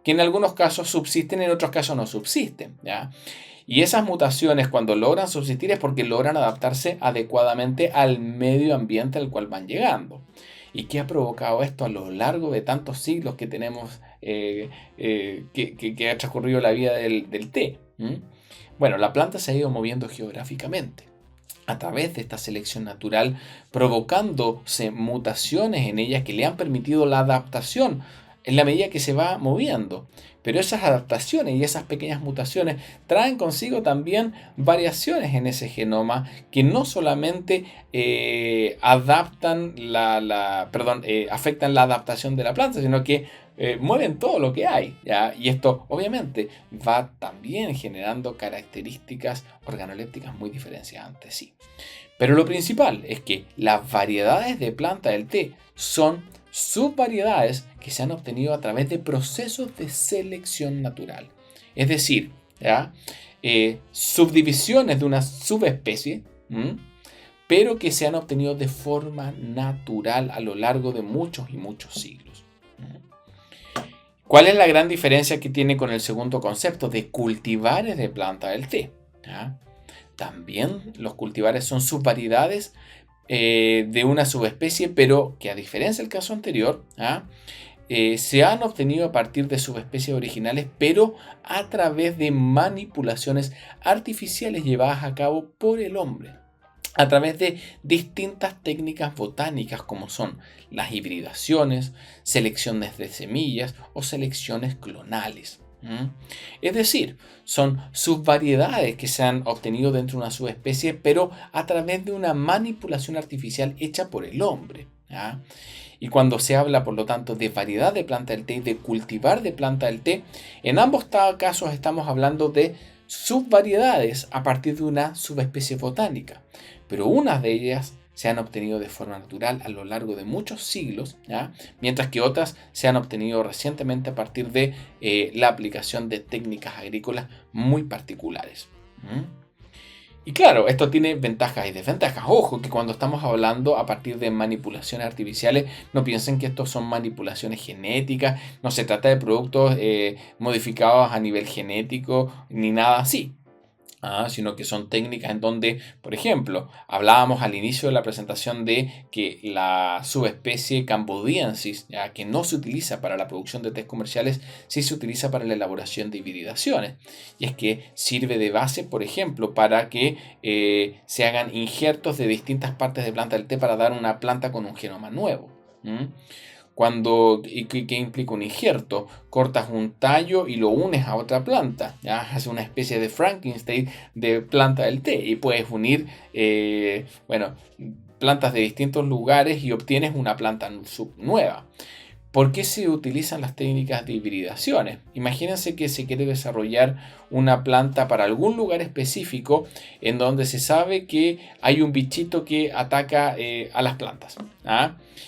que en algunos casos subsisten, en otros casos no subsisten. Y esas mutaciones, cuando logran subsistir, es porque logran adaptarse adecuadamente al medio ambiente al cual van llegando. ¿Y qué ha provocado esto a lo largo de tantos siglos que tenemos, que ha transcurrido la vida del té? Bueno, la planta se ha ido moviendo geográficamente a través de esta selección natural, provocándose mutaciones en ella que le han permitido la adaptación en la medida que se va moviendo. Pero esas adaptaciones y esas pequeñas mutaciones traen consigo también variaciones en ese genoma que no solamente afectan la adaptación de la planta, sino que mueven todo lo que hay, ¿ya? Y esto obviamente va también generando características organolépticas muy diferenciadas, sí. Pero lo principal es que las variedades de planta del té son subvariedades que se han obtenido a través de procesos de selección natural. Es decir, ¿ya? Subdivisiones de una subespecie, pero que se han obtenido de forma natural a lo largo de muchos y muchos siglos. ¿Cuál es la gran diferencia que tiene con el segundo concepto de cultivares de planta del té? ¿Ya? También los cultivares son subvariedades de una subespecie, pero que a diferencia del caso anterior, se han obtenido a partir de subespecies originales, pero a través de manipulaciones artificiales llevadas a cabo por el hombre, a través de distintas técnicas botánicas como son las hibridaciones, selecciones de semillas o selecciones clonales. Es decir, son subvariedades que se han obtenido dentro de una subespecie, pero a través de una manipulación artificial hecha por el hombre. Y cuando se habla, por lo tanto, de variedad de planta del té y de cultivar de planta del té, en ambos casos estamos hablando de subvariedades a partir de una subespecie botánica, pero unas de ellas se han obtenido de forma natural a lo largo de muchos siglos, mientras que otras se han obtenido recientemente a partir de la aplicación de técnicas agrícolas muy particulares. Y claro, esto tiene ventajas y desventajas. Ojo que cuando estamos hablando a partir de manipulaciones artificiales, no piensen que estos son manipulaciones genéticas, no se trata de productos modificados a nivel genético ni nada así. Sino que son técnicas en donde, por ejemplo, hablábamos al inicio de la presentación de que la subespecie cambodiensis, ya que no se utiliza para la producción de tés comerciales, sí se utiliza para la elaboración de hibridaciones. Y es que sirve de base, por ejemplo, para que se hagan injertos de distintas partes de planta del té para dar una planta con un genoma nuevo. ¿Qué implica un injerto? Cortas un tallo y lo unes a otra planta, ¿ya? Hace una especie de Frankenstein de planta del té y puedes unir plantas de distintos lugares y obtienes una planta nueva. ¿Por qué se utilizan las técnicas de hibridaciones? Imagínense que se quiere desarrollar una planta para algún lugar específico en donde se sabe que hay un bichito que ataca a las plantas,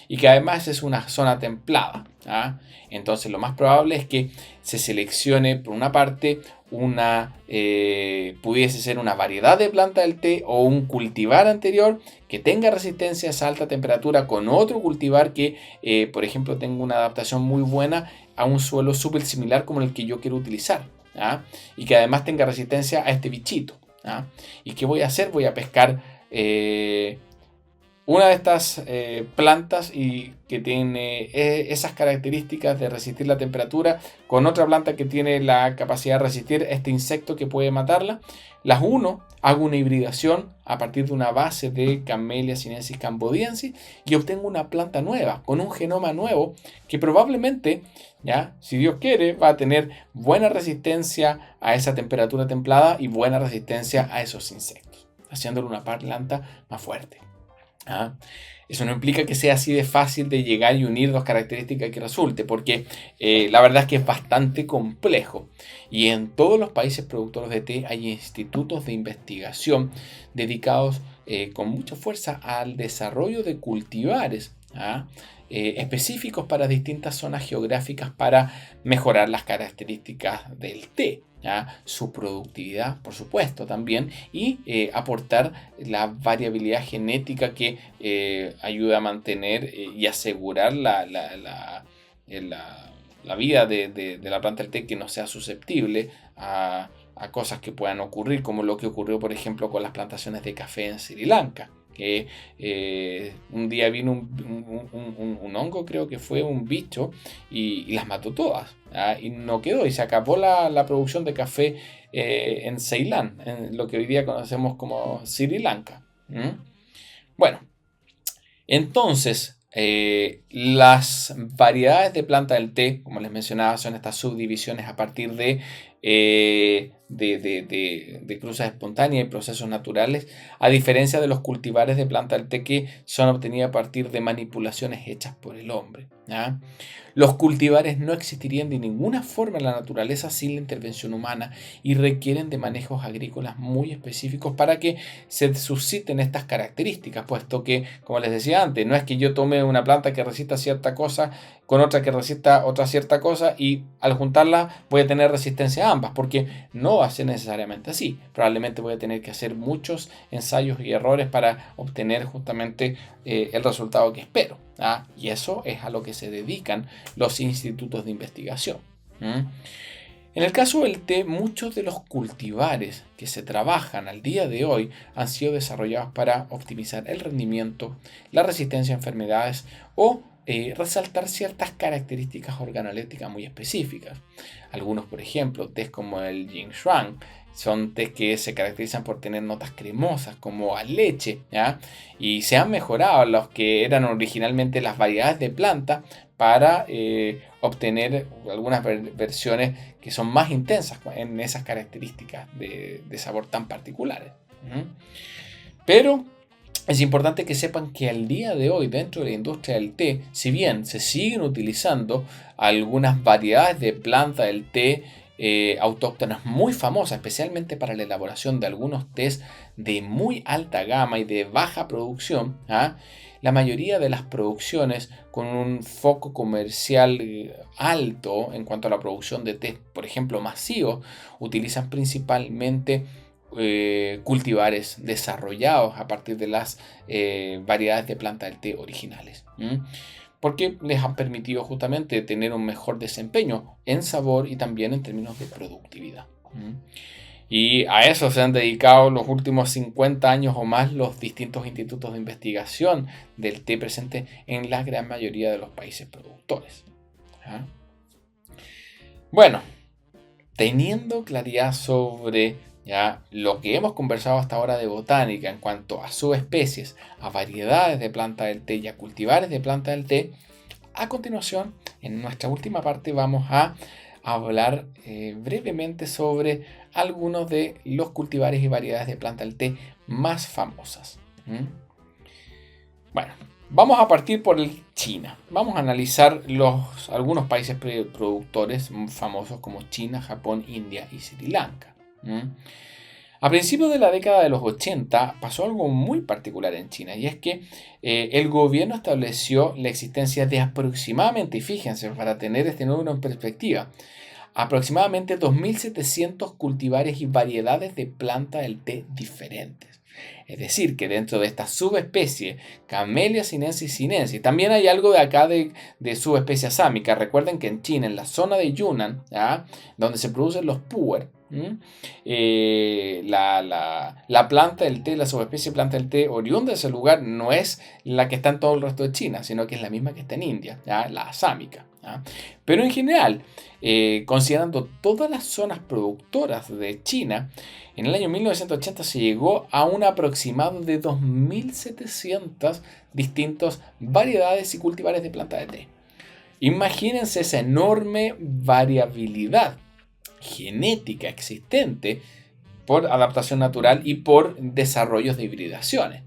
y que además es una zona templada. Entonces lo más probable es que se seleccione por una parte pudiese ser una variedad de planta del té o un cultivar anterior que tenga resistencia a esa alta temperatura con otro cultivar que, por ejemplo, tenga una adaptación muy buena a un suelo súper similar como el que yo quiero utilizar, y que además tenga resistencia a este bichito. ¿Y qué voy a hacer? Voy a pescar una de estas plantas y que tiene esas características de resistir la temperatura con otra planta que tiene la capacidad de resistir este insecto que puede matarla. Las uno, hago una hibridación a partir de una base de Camellia sinensis cambodiensis y obtengo una planta nueva con un genoma nuevo que probablemente, si Dios quiere, va a tener buena resistencia a esa temperatura templada y buena resistencia a esos insectos, haciéndole una planta más fuerte. Eso no implica que sea así de fácil de llegar y unir dos características que resulte, porque la verdad es que es bastante complejo. Y en todos los países productores de té hay institutos de investigación dedicados con mucha fuerza al desarrollo de cultivares específicos para distintas zonas geográficas para mejorar las características del té. Su productividad, por supuesto, también, y aportar la variabilidad genética que ayuda a mantener y asegurar la vida de la planta del té, que no sea susceptible a cosas que puedan ocurrir, como lo que ocurrió, por ejemplo, con las plantaciones de café en Sri Lanka. Que un día vino un hongo, creo que fue un bicho, y las mató todas, y no quedó, y se acabó la producción de café en Ceilán, en lo que hoy día conocemos como Sri Lanka. Bueno, entonces las variedades de planta del té, como les mencionaba, son estas subdivisiones a partir de de cruzas espontáneas y procesos naturales, a diferencia de los cultivares de planta del té que son obtenidos a partir de manipulaciones hechas por el hombre. ¿Ya? Los cultivares no existirían de ninguna forma en la naturaleza sin la intervención humana y requieren de manejos agrícolas muy específicos para que se susciten estas características, puesto que, como les decía antes, no es que yo tome una planta que resista cierta cosa con otra que resista otra cierta cosa y al juntarla voy a tener resistencia a ambas, porque no va a ser necesariamente así. Probablemente voy a tener que hacer muchos ensayos y errores para obtener justamente el resultado que espero. Y eso es a lo que se dedican los institutos de investigación. En el caso del té, muchos de los cultivares que se trabajan al día de hoy han sido desarrollados para optimizar el rendimiento, la resistencia a enfermedades o resaltar ciertas características organolépticas muy específicas. Algunos, por ejemplo, tés como el Yin Shuang, son tés que se caracterizan por tener notas cremosas como a leche, ¿ya? Y se han mejorado los que eran originalmente las variedades de planta para obtener algunas versiones que son más intensas en esas características de sabor tan particulares. Pero es importante que sepan que al día de hoy dentro de la industria del té, si bien se siguen utilizando algunas variedades de planta del té autóctonas muy famosas, especialmente para la elaboración de algunos tés de muy alta gama y de baja producción, la mayoría de las producciones con un foco comercial alto en cuanto a la producción de té, por ejemplo, masivos, utilizan principalmente cultivares desarrollados a partir de las variedades de planta del té originales. Porque les han permitido justamente tener un mejor desempeño en sabor y también en términos de productividad. Y a eso se han dedicado los últimos 50 años o más los distintos institutos de investigación del té presentes en la gran mayoría de los países productores. Bueno, teniendo claridad sobre lo que hemos conversado hasta ahora de botánica en cuanto a subespecies, a variedades de planta del té y a cultivares de planta del té, a continuación, en nuestra última parte vamos a hablar brevemente sobre algunos de los cultivares y variedades de planta del té más famosas. Bueno, vamos a partir por China. Vamos a analizar algunos países productores famosos como China, Japón, India y Sri Lanka. A principios de la década de los 80 pasó algo muy particular en China, y es que el gobierno estableció la existencia de aproximadamente, y fíjense, para tener este número en perspectiva, aproximadamente 2.700 cultivares y variedades de planta del té diferentes. Es decir, que dentro de esta subespecie Camellia sinensis sinensis, también hay algo de acá de subespecie asámica. Recuerden que en China, en la zona de Yunnan, donde se producen los pu'er, la planta del té, la subespecie planta del té oriunda de ese lugar no es la que está en todo el resto de China, sino que es la misma que está en India, la asámica. Pero en general, considerando todas las zonas productoras de China, en el año 1980 se llegó a un aproximado de 2.700 distintas variedades y cultivares de planta de té. Imagínense esa enorme variabilidad genética existente por adaptación natural y por desarrollos de hibridaciones.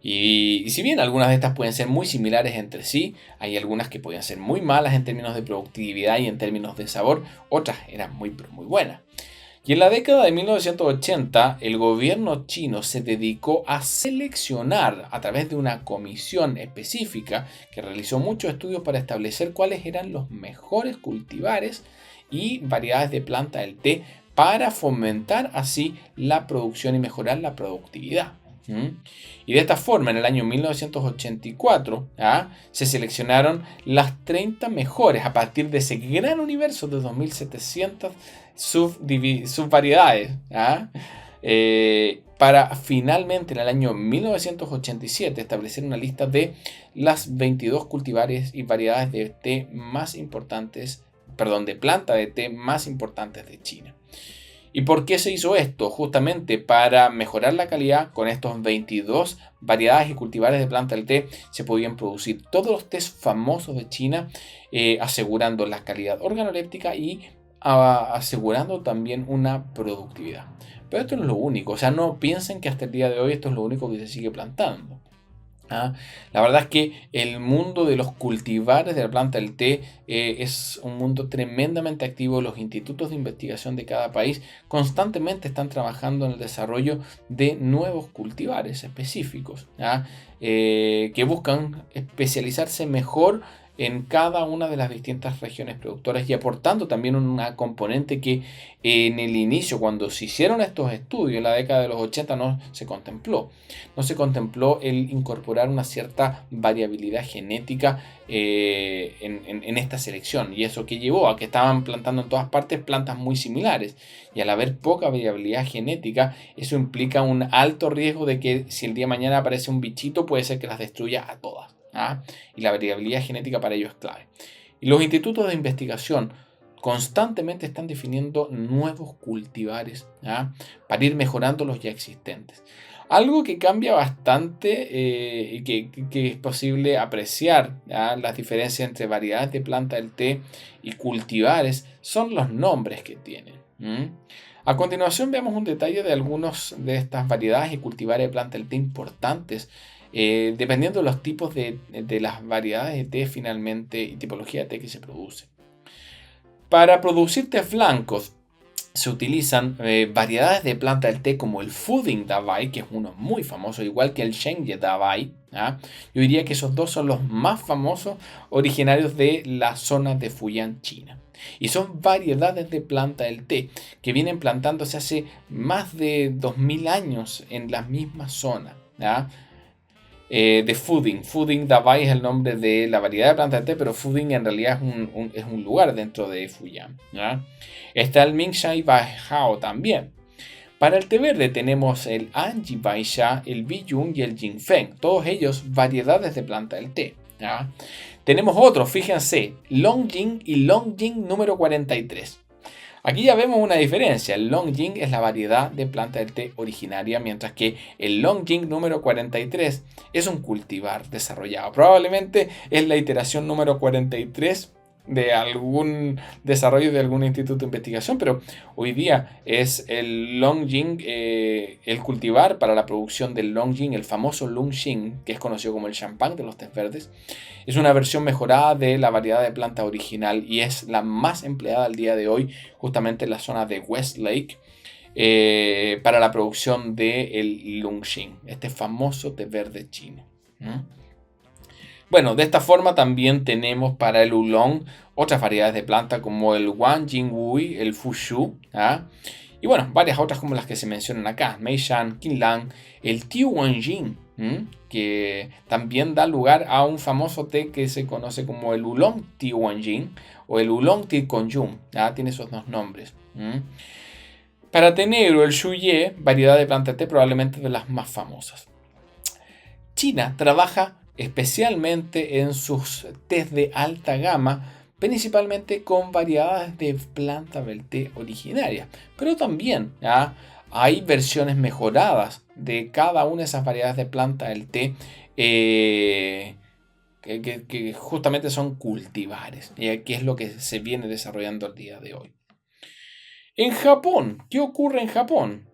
Y si bien algunas de estas pueden ser muy similares entre sí, hay algunas que podían ser muy malas en términos de productividad y en términos de sabor, otras eran muy buenas. Y en la década de 1980, el gobierno chino se dedicó a seleccionar a través de una comisión específica que realizó muchos estudios para establecer cuáles eran los mejores cultivares y variedades de planta del té para fomentar así la producción y mejorar la productividad. Y de esta forma, en el año 1984, se seleccionaron las 30 mejores a partir de ese gran universo de 2.700 subvariedades, para finalmente en el año 1987 establecer una lista de las 22 cultivares y variedades de té más importantes, de planta de té más importantes de China. ¿Y por qué se hizo esto? Justamente para mejorar la calidad. Con estos 22 variedades y cultivares de planta del té se podían producir todos los tés famosos de China, asegurando la calidad organoléptica y asegurando también una productividad. Pero esto no es lo único, o sea, no piensen que hasta el día de hoy esto es lo único que se sigue plantando. La verdad es que el mundo de los cultivares de la planta del té es un mundo tremendamente activo. Los institutos de investigación de cada país constantemente están trabajando en el desarrollo de nuevos cultivares específicos, que buscan especializarse mejor en cada una de las distintas regiones productoras y aportando también una componente que en el inicio, cuando se hicieron estos estudios en la década de los 80, no se contempló. No se contempló el incorporar una cierta variabilidad genética en esta selección. Y eso que llevó a que estaban plantando en todas partes plantas muy similares. Y al haber poca variabilidad genética, eso implica un alto riesgo de que si el día de mañana aparece un bichito, puede ser que las destruya a todas. Y la variabilidad genética para ello es clave. Y los institutos de investigación constantemente están definiendo nuevos cultivares para ir mejorando los ya existentes. Algo que cambia bastante y que es posible apreciar las diferencias entre variedades de planta del té y cultivares son los nombres que tienen. A continuación veamos un detalle de algunas de estas variedades y cultivares de planta del té importantes, dependiendo de los tipos de las variedades de té finalmente y tipología de té que se produce. Para producir tés blancos se utilizan variedades de planta del té como el Phúding Davai, que es uno muy famoso, igual que el Shengye Davai. Yo diría que esos dos son los más famosos, originarios de la zona de Fujian, China. Y son variedades de planta del té que vienen plantándose hace más de 2000 años en la misma zona. De Phúding. Phúding Davai es el nombre de la variedad de planta de té, pero Phúding en realidad es un lugar dentro de Fujian. Está el Mingshan Baihao también. Para el té verde tenemos el Anji Baisha, el Biyun y el Jingfeng, todos ellos variedades de planta del té. Tenemos otros, fíjense, Longjing y Longjing número 43. Aquí ya vemos una diferencia. El Longjing es la variedad de planta del té originaria, mientras que el Longjing número 43 es un cultivar desarrollado. Probablemente es la iteración número 43 de algún desarrollo de algún instituto de investigación, pero hoy día es el Longjing, el cultivar para la producción del Longjing, el famoso Longxing, que es conocido como el champán de los tés verdes. Es una versión mejorada de la variedad de planta original y es la más empleada al día de hoy, justamente en la zona de Westlake, para la producción del Longxing, este famoso té verde chino. Bueno, de esta forma también tenemos para el oolong otras variedades de planta como el Wanjingwui, el Fushu, y bueno, varias otras como las que se mencionan acá, Meishan, Qinlang, el Tiwanjin, que también da lugar a un famoso té que se conoce como el Oolong Tiwanjin o el Oolong Tikonjun, tiene esos dos nombres. Para té negro, el Shuye, variedad de planta de té probablemente de las más famosas. China trabaja especialmente en sus tés de alta gama, principalmente con variedades de planta del té originaria. Pero también hay versiones mejoradas de cada una de esas variedades de planta del té que justamente son cultivares. Y aquí es lo que se viene desarrollando el día de hoy. En Japón, ¿qué ocurre en Japón?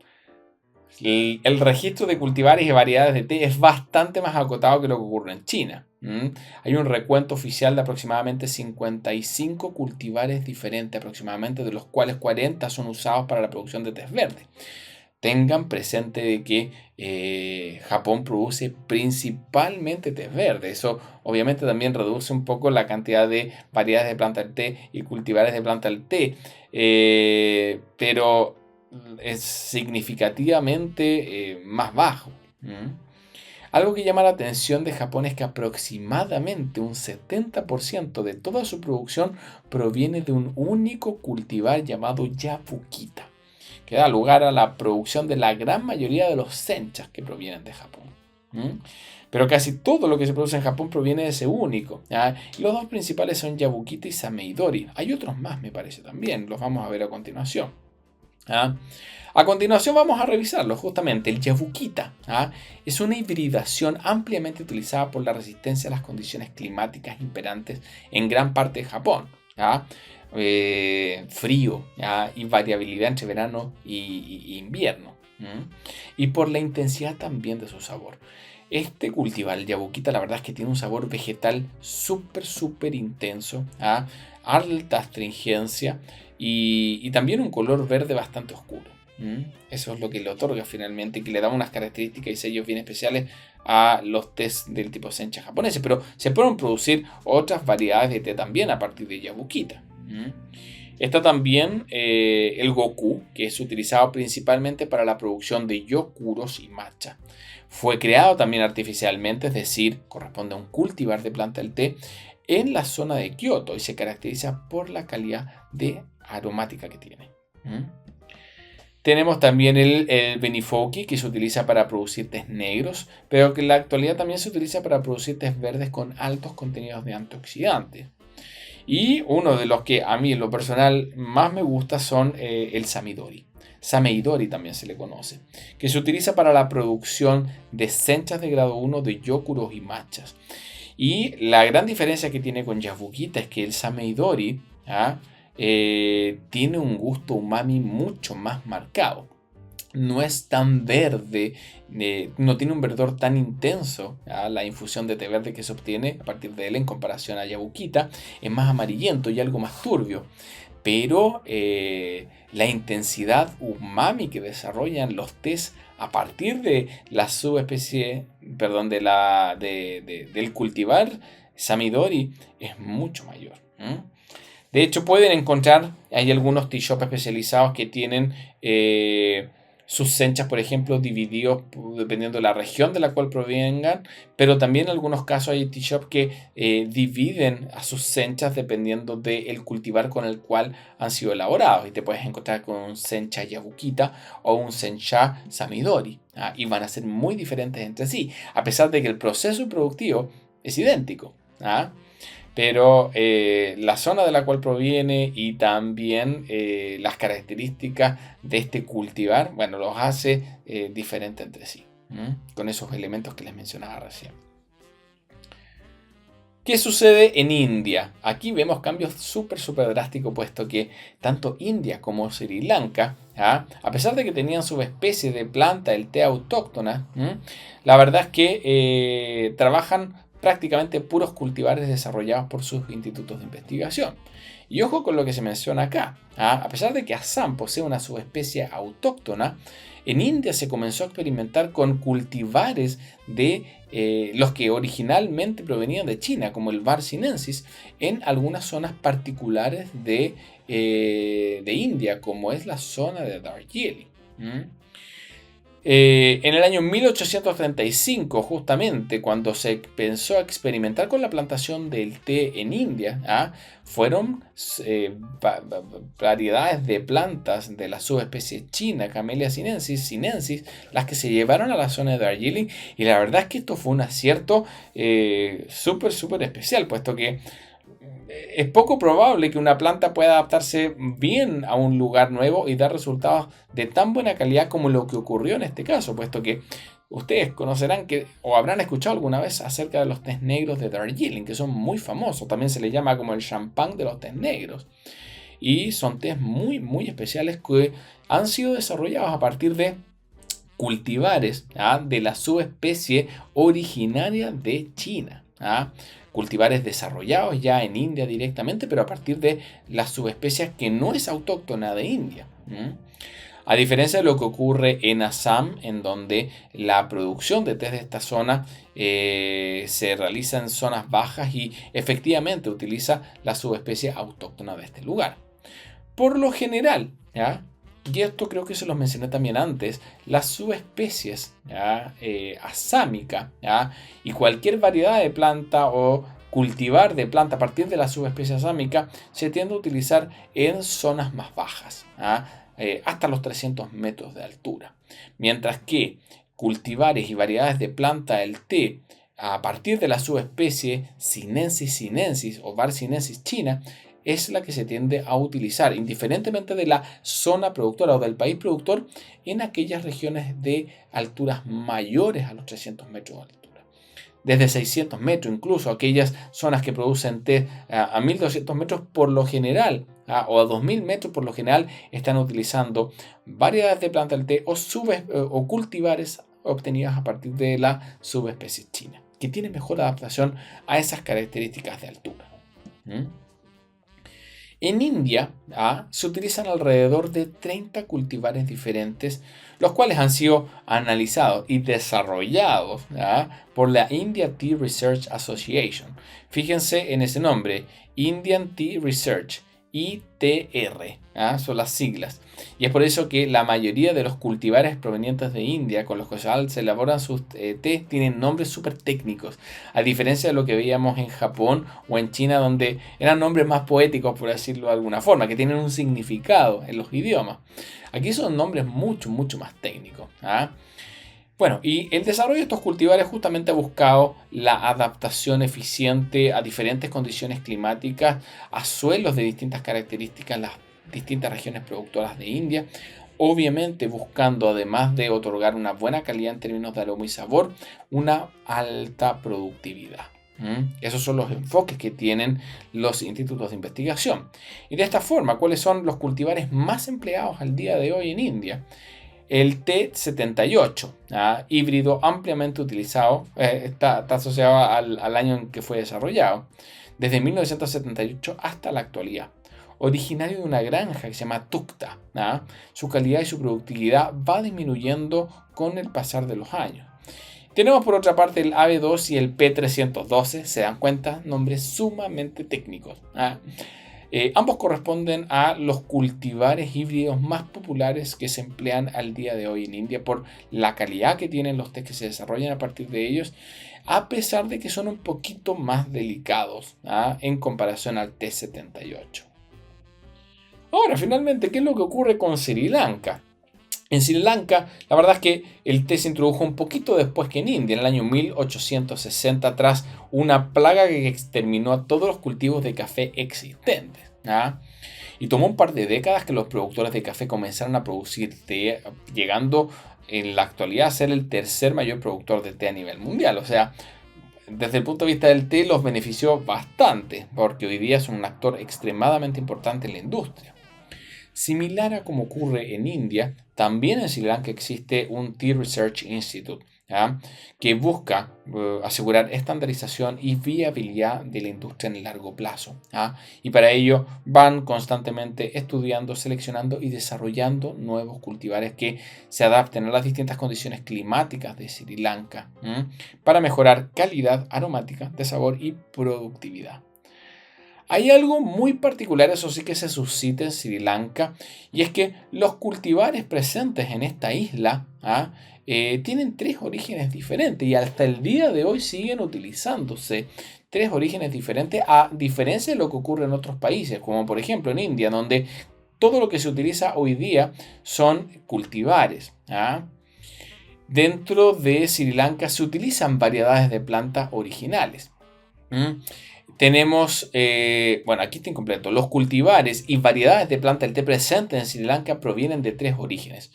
El registro de cultivares y variedades de té es bastante más acotado que lo que ocurre en China. Hay un recuento oficial de aproximadamente 55 cultivares diferentes, aproximadamente, de los cuales 40 son usados para la producción de tés verdes. Tengan presente de que Japón produce principalmente tés verdes. Eso obviamente también reduce un poco la cantidad de variedades de planta del té y cultivares de planta del té. Pero es significativamente más bajo. Algo que llama la atención de Japón es que aproximadamente un 70% de toda su producción proviene de un único cultivar llamado Yabukita, que da lugar a la producción de la gran mayoría de los senchas que provienen de Japón. Pero casi todo lo que se produce en Japón proviene de ese único. Y los dos principales son Yabukita y Sameidori. Hay otros más, me parece, también. Los vamos a ver a continuación. A continuación vamos a revisarlo justamente. El Yabukita es una hibridación ampliamente utilizada por la resistencia a las condiciones climáticas imperantes en gran parte de Japón. frío, ¿ya? Y variabilidad entre verano y invierno. Y por la intensidad también de su sabor. Este cultivar, el yabuquita, la verdad es que tiene un sabor vegetal súper intenso, ¿ah? Alta astringencia y también un color verde bastante oscuro. Eso es lo que le otorga finalmente, que le da unas características y sellos bien especiales a los tés del tipo sencha japoneses. Pero se pueden producir otras variedades de té también a partir de yabuquita. Está también el Goku, que es utilizado principalmente para la producción de yokuros y matcha. Fue creado también artificialmente, es decir, corresponde a un cultivar de planta del té en la zona de Kioto y se caracteriza por la calidad de aromática que tiene. Tenemos también el Benifoki, que se utiliza para producir tés negros, pero que en la actualidad también se utiliza para producir tés verdes con altos contenidos de antioxidantes. Y uno de los que a mí en lo personal más me gusta son el Samidori. Sameidori también se le conoce, que se utiliza para la producción de senchas de grado 1 de yokuros y matchas. Y la gran diferencia que tiene con Yabuquita es que el Sameidori tiene un gusto umami mucho más marcado. No es tan verde, no tiene un verdor tan intenso. La infusión de té verde que se obtiene a partir de él en comparación a Yabuquita es más amarillento y algo más turbio. Pero la intensidad umami que desarrollan los tés a partir de la subespecie, perdón, del cultivar Samidori es mucho mayor. De hecho, pueden encontrar, hay algunos tea shops especializados que tienen sus senchas, por ejemplo, divididos dependiendo de la región de la cual provengan, pero también en algunos casos hay tea shops que dividen a sus senchas dependiendo del cultivar con el cual han sido elaborados. Y te puedes encontrar con un sencha yabuquita o un sencha samidori, y van a ser muy diferentes entre sí, a pesar de que el proceso productivo es idéntico. Pero la zona de la cual proviene y también las características de este cultivar, bueno, los hace diferentes entre sí, con esos elementos que les mencionaba recién. ¿Qué sucede en India? Aquí vemos cambios súper drásticos, puesto que tanto India como Sri Lanka, a pesar de que tenían subespecies de planta, el té autóctona, la verdad es que trabajan prácticamente puros cultivares desarrollados por sus institutos de investigación. Y ojo con lo que se menciona acá. A pesar de que Assam posee una subespecie autóctona, en India se comenzó a experimentar con cultivares de los que originalmente provenían de China, como el Bar sinensis, en algunas zonas particulares de India, como es la zona de Darjeeling. En el año 1835, justamente, cuando se pensó a experimentar con la plantación del té en India, fueron variedades de plantas de la subespecie china, Camellia sinensis, las que se llevaron a la zona de Darjeeling. Y la verdad es que esto fue un acierto súper especial, puesto que es poco probable que una planta pueda adaptarse bien a un lugar nuevo y dar resultados de tan buena calidad como lo que ocurrió en este caso, puesto que ustedes conocerán o habrán escuchado alguna vez acerca de los tés negros de Darjeeling, que son muy famosos. También se les llama como el champán de los tés negros. Y son tés muy especiales que han sido desarrollados a partir de cultivares de la subespecie originaria de China. Cultivares desarrollados ya en India directamente, pero a partir de las subespecies que no es autóctona de India. A diferencia de lo que ocurre en Assam, en donde la producción de té de esta zona se realiza en zonas bajas y efectivamente utiliza la subespecie autóctona de este lugar. Por lo general, y esto creo que se los mencioné también antes, las subespecies asámica y cualquier variedad de planta o cultivar de planta a partir de la subespecie asámica se tiende a utilizar en zonas más bajas, hasta los 300 metros de altura. Mientras que cultivares y variedades de planta del té a partir de la subespecie sinensis o Bar sinensis china es la que se tiende a utilizar, indiferentemente de la zona productora o del país productor, en aquellas regiones de alturas mayores a los 300 metros de altura. desde 600 metros, incluso aquellas zonas que producen té a 1200 metros por lo general, o a 2000 metros por lo general, están utilizando variedades de planta del té o cultivares obtenidas a partir de la subespecie china, que tiene mejor adaptación a esas características de altura. En India se utilizan alrededor de 30 cultivares diferentes, los cuales han sido analizados y desarrollados por la India Tea Research Association. Fíjense en ese nombre, Indian Tea Research, ITR, son las siglas. Y es por eso que la mayoría de los cultivares provenientes de India con los que se elaboran sus té tienen nombres súper técnicos, a diferencia de lo que veíamos en Japón o en China, donde eran nombres más poéticos, por decirlo de alguna forma, que tienen un significado en los idiomas. Aquí son nombres mucho más técnicos. Bueno, y el desarrollo de estos cultivares justamente ha buscado la adaptación eficiente a diferentes condiciones climáticas, a suelos de distintas características en las distintas regiones productoras de India, obviamente buscando, además de otorgar una buena calidad en términos de aroma y sabor, una alta productividad. Esos son los enfoques que tienen los institutos de investigación. Y de esta forma, ¿cuáles son los cultivares más empleados al día de hoy en India? El T78, híbrido ampliamente utilizado, está asociado al año en que fue desarrollado, desde 1978 hasta la actualidad. Originario de una granja que se llama Tukta, su calidad y su productividad va disminuyendo con el pasar de los años. Tenemos por otra parte el AB2 y el P312, se dan cuenta, nombres sumamente técnicos. Ambos corresponden a los cultivares híbridos más populares que se emplean al día de hoy en India por la calidad que tienen los tés que se desarrollan a partir de ellos, a pesar de que son un poquito más delicados en comparación al T78. Ahora, finalmente, ¿qué es lo que ocurre con Sri Lanka? En Sri Lanka, la verdad es que el té se introdujo un poquito después que en India, en el año 1860, tras una plaga que exterminó a todos los cultivos de café existentes. Y tomó un par de décadas que los productores de café comenzaron a producir té, llegando en la actualidad a ser el tercer mayor productor de té a nivel mundial. O sea, desde el punto de vista del té los benefició bastante, porque hoy día es un actor extremadamente importante en la industria. Similar a como ocurre en India, también en Sri Lanka existe un Tea Research Institute, que busca asegurar estandarización y viabilidad de la industria en el largo plazo. Y para ello van constantemente estudiando, seleccionando y desarrollando nuevos cultivares que se adapten a las distintas condiciones climáticas de Sri Lanka, para mejorar calidad aromática, de sabor y productividad. Hay algo muy particular, eso sí, que se suscita en Sri Lanka, y es que los cultivares presentes en esta isla tienen tres orígenes diferentes y hasta el día de hoy siguen utilizándose tres orígenes diferentes, a diferencia de lo que ocurre en otros países, como por ejemplo en India, donde todo lo que se utiliza hoy día son cultivares. Dentro de Sri Lanka se utilizan variedades de plantas originales. Tenemos, aquí está incompleto. Los cultivares y variedades de planta del té presentes en Sri Lanka provienen de tres orígenes.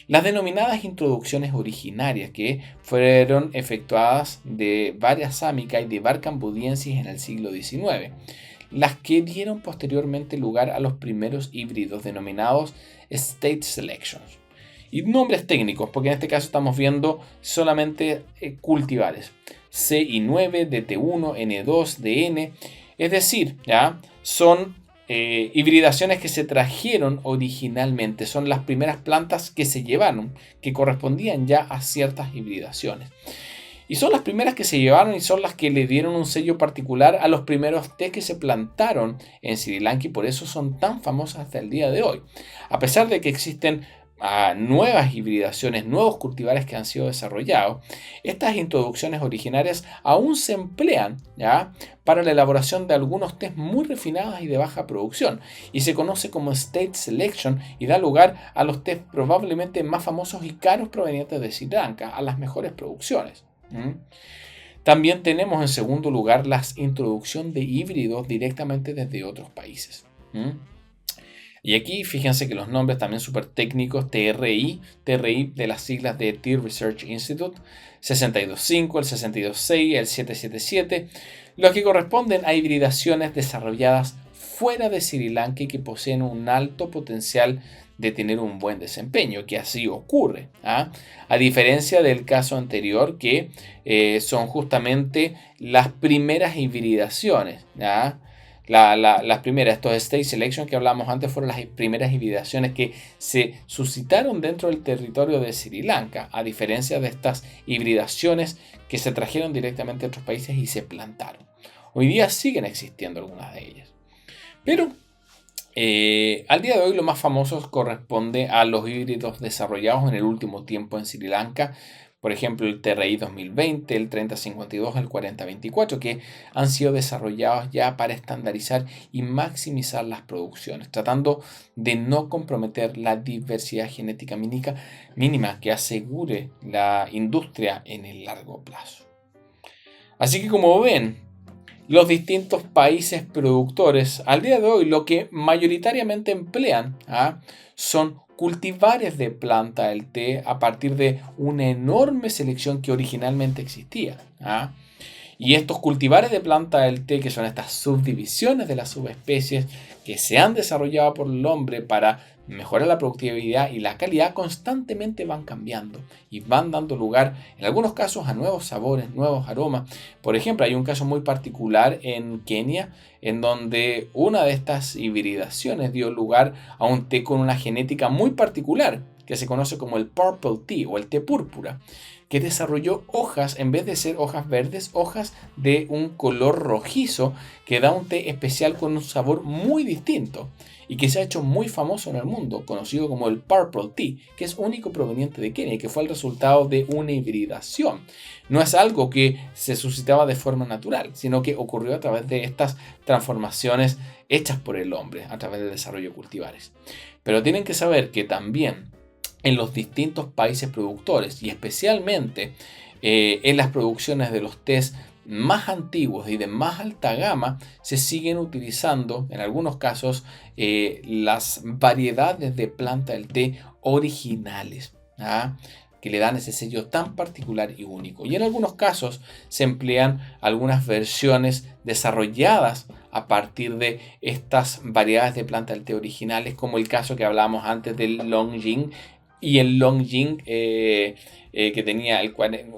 Las denominadas introducciones originarias, que fueron efectuadas de varias sámicas y de bar cambodiensis en el siglo XIX. Las que dieron posteriormente lugar a los primeros híbridos denominados State Selections. Y nombres técnicos, porque en este caso estamos viendo solamente cultivares. CI9, DT1, N2, DN, es decir, son hibridaciones que se trajeron originalmente, son las primeras plantas que se llevaron, que correspondían ya a ciertas hibridaciones. Y son las primeras que se llevaron y son las que le dieron un sello particular a los primeros tés que se plantaron en Sri Lanka y por eso son tan famosas hasta el día de hoy. A pesar de que existen nuevas hibridaciones, nuevos cultivares que han sido desarrollados, estas introducciones originarias aún se emplean para la elaboración de algunos tés muy refinados y de baja producción, y se conoce como State Selection y da lugar a los tés probablemente más famosos y caros provenientes de Sri Lanka, a las mejores producciones. También tenemos en segundo lugar la introducción de híbridos directamente desde otros países. Y aquí fíjense que los nombres también súper técnicos, TRI de las siglas de Tea Research Institute, 625, el 626, el 777, los que corresponden a hibridaciones desarrolladas fuera de Sri Lanka y que poseen un alto potencial de tener un buen desempeño, que así ocurre, ¿ah? A diferencia del caso anterior, que son justamente las primeras hibridaciones, ¿ah? Las primeras, estos state selection que hablamos antes, fueron las primeras hibridaciones que se suscitaron dentro del territorio de Sri Lanka, a diferencia de estas hibridaciones que se trajeron directamente a otros países y se plantaron. Hoy día siguen existiendo algunas de ellas. Pero al día de hoy lo más famoso corresponde a los híbridos desarrollados en el último tiempo en Sri Lanka. Por ejemplo, el TRI 2020, el 3052, el 4024, que han sido desarrollados ya para estandarizar y maximizar las producciones, tratando de no comprometer la diversidad genética mínima que asegure la industria en el largo plazo. Así que como ven, los distintos países productores al día de hoy lo que mayoritariamente emplean son cultivares de planta del té a partir de una enorme selección que originalmente existía. Y estos cultivares de planta del té, que son estas subdivisiones de las subespecies que se han desarrollado por el hombre para mejorar la productividad y la calidad, constantemente van cambiando y van dando lugar en algunos casos a nuevos sabores, nuevos aromas. Por ejemplo, hay un caso muy particular en Kenia en donde una de estas hibridaciones dio lugar a un té con una genética muy particular que se conoce como el purple tea o el té púrpura, que desarrolló hojas, en vez de ser hojas verdes, hojas de un color rojizo que da un té especial con un sabor muy distinto y que se ha hecho muy famoso en el mundo, conocido como el Purple Tea, que es único proveniente de Kenia y que fue el resultado de una hibridación. No es algo que se suscitaba de forma natural, sino que ocurrió a través de estas transformaciones hechas por el hombre, a través del desarrollo de cultivares. Pero tienen que saber que también en los distintos países productores y especialmente en las producciones de los tés más antiguos y de más alta gama, se siguen utilizando en algunos casos las variedades de planta del té originales, que le dan ese sello tan particular y único. Y en algunos casos se emplean algunas versiones desarrolladas a partir de estas variedades de planta del té originales, como el caso que hablábamos antes del Longjing y el Longjing que tenía,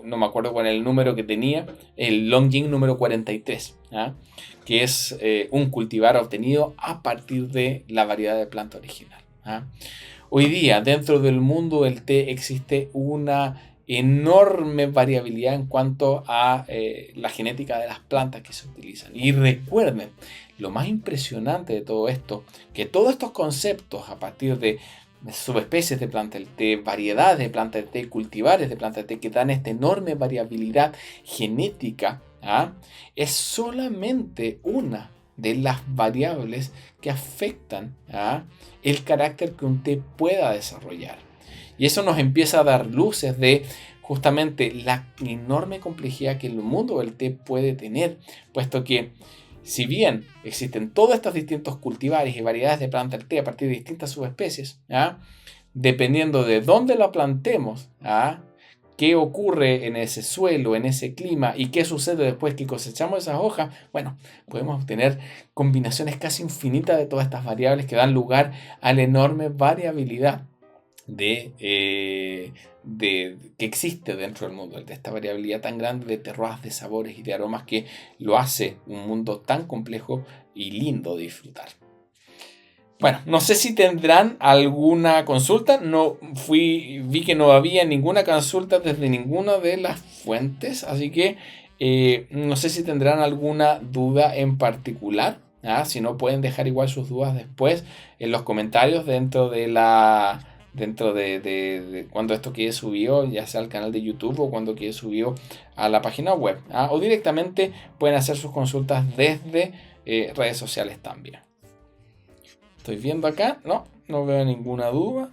no me acuerdo cuál era el número que tenía, el Longjing número 43, que es un cultivar obtenido a partir de la variedad de planta original. Hoy día, dentro del mundo del té, existe una enorme variabilidad en cuanto a la genética de las plantas que se utilizan. Y recuerden, lo más impresionante de todo esto, que todos estos conceptos a partir de subespecies de planta del té, variedades de planta del té, cultivares de planta del té que dan esta enorme variabilidad genética, es solamente una de las variables que afectan el carácter que un té pueda desarrollar. Y eso nos empieza a dar luces de justamente la enorme complejidad que el mundo del té puede tener, puesto que si bien existen todos estos distintos cultivares y variedades de planta del té a partir de distintas subespecies, dependiendo de dónde la plantemos, qué ocurre en ese suelo, en ese clima y qué sucede después que cosechamos esas hojas, bueno, podemos obtener combinaciones casi infinitas de todas estas variables que dan lugar a la enorme variabilidad que existe dentro del mundo, de esta variabilidad tan grande de terroirs, de sabores y de aromas que lo hace un mundo tan complejo y lindo de disfrutar. Bueno, no sé si tendrán alguna consulta. Vi que no había ninguna consulta desde ninguna de las fuentes, así que no sé si tendrán alguna duda en particular. Si no, pueden dejar igual sus dudas después en los comentarios dentro de cuando esto quede subido, ya sea al canal de YouTube o cuando quede subido a la página web. O directamente pueden hacer sus consultas desde redes sociales también. Estoy viendo acá, no veo ninguna duda.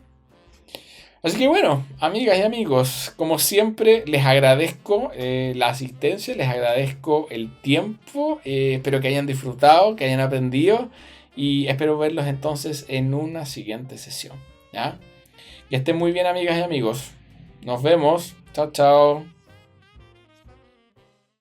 Así que bueno, amigas y amigos, como siempre les agradezco la asistencia, les agradezco el tiempo, espero que hayan disfrutado, que hayan aprendido y espero verlos entonces en una siguiente sesión, ¿ya? Que estén muy bien, amigas y amigos. Nos vemos. Chao, chao.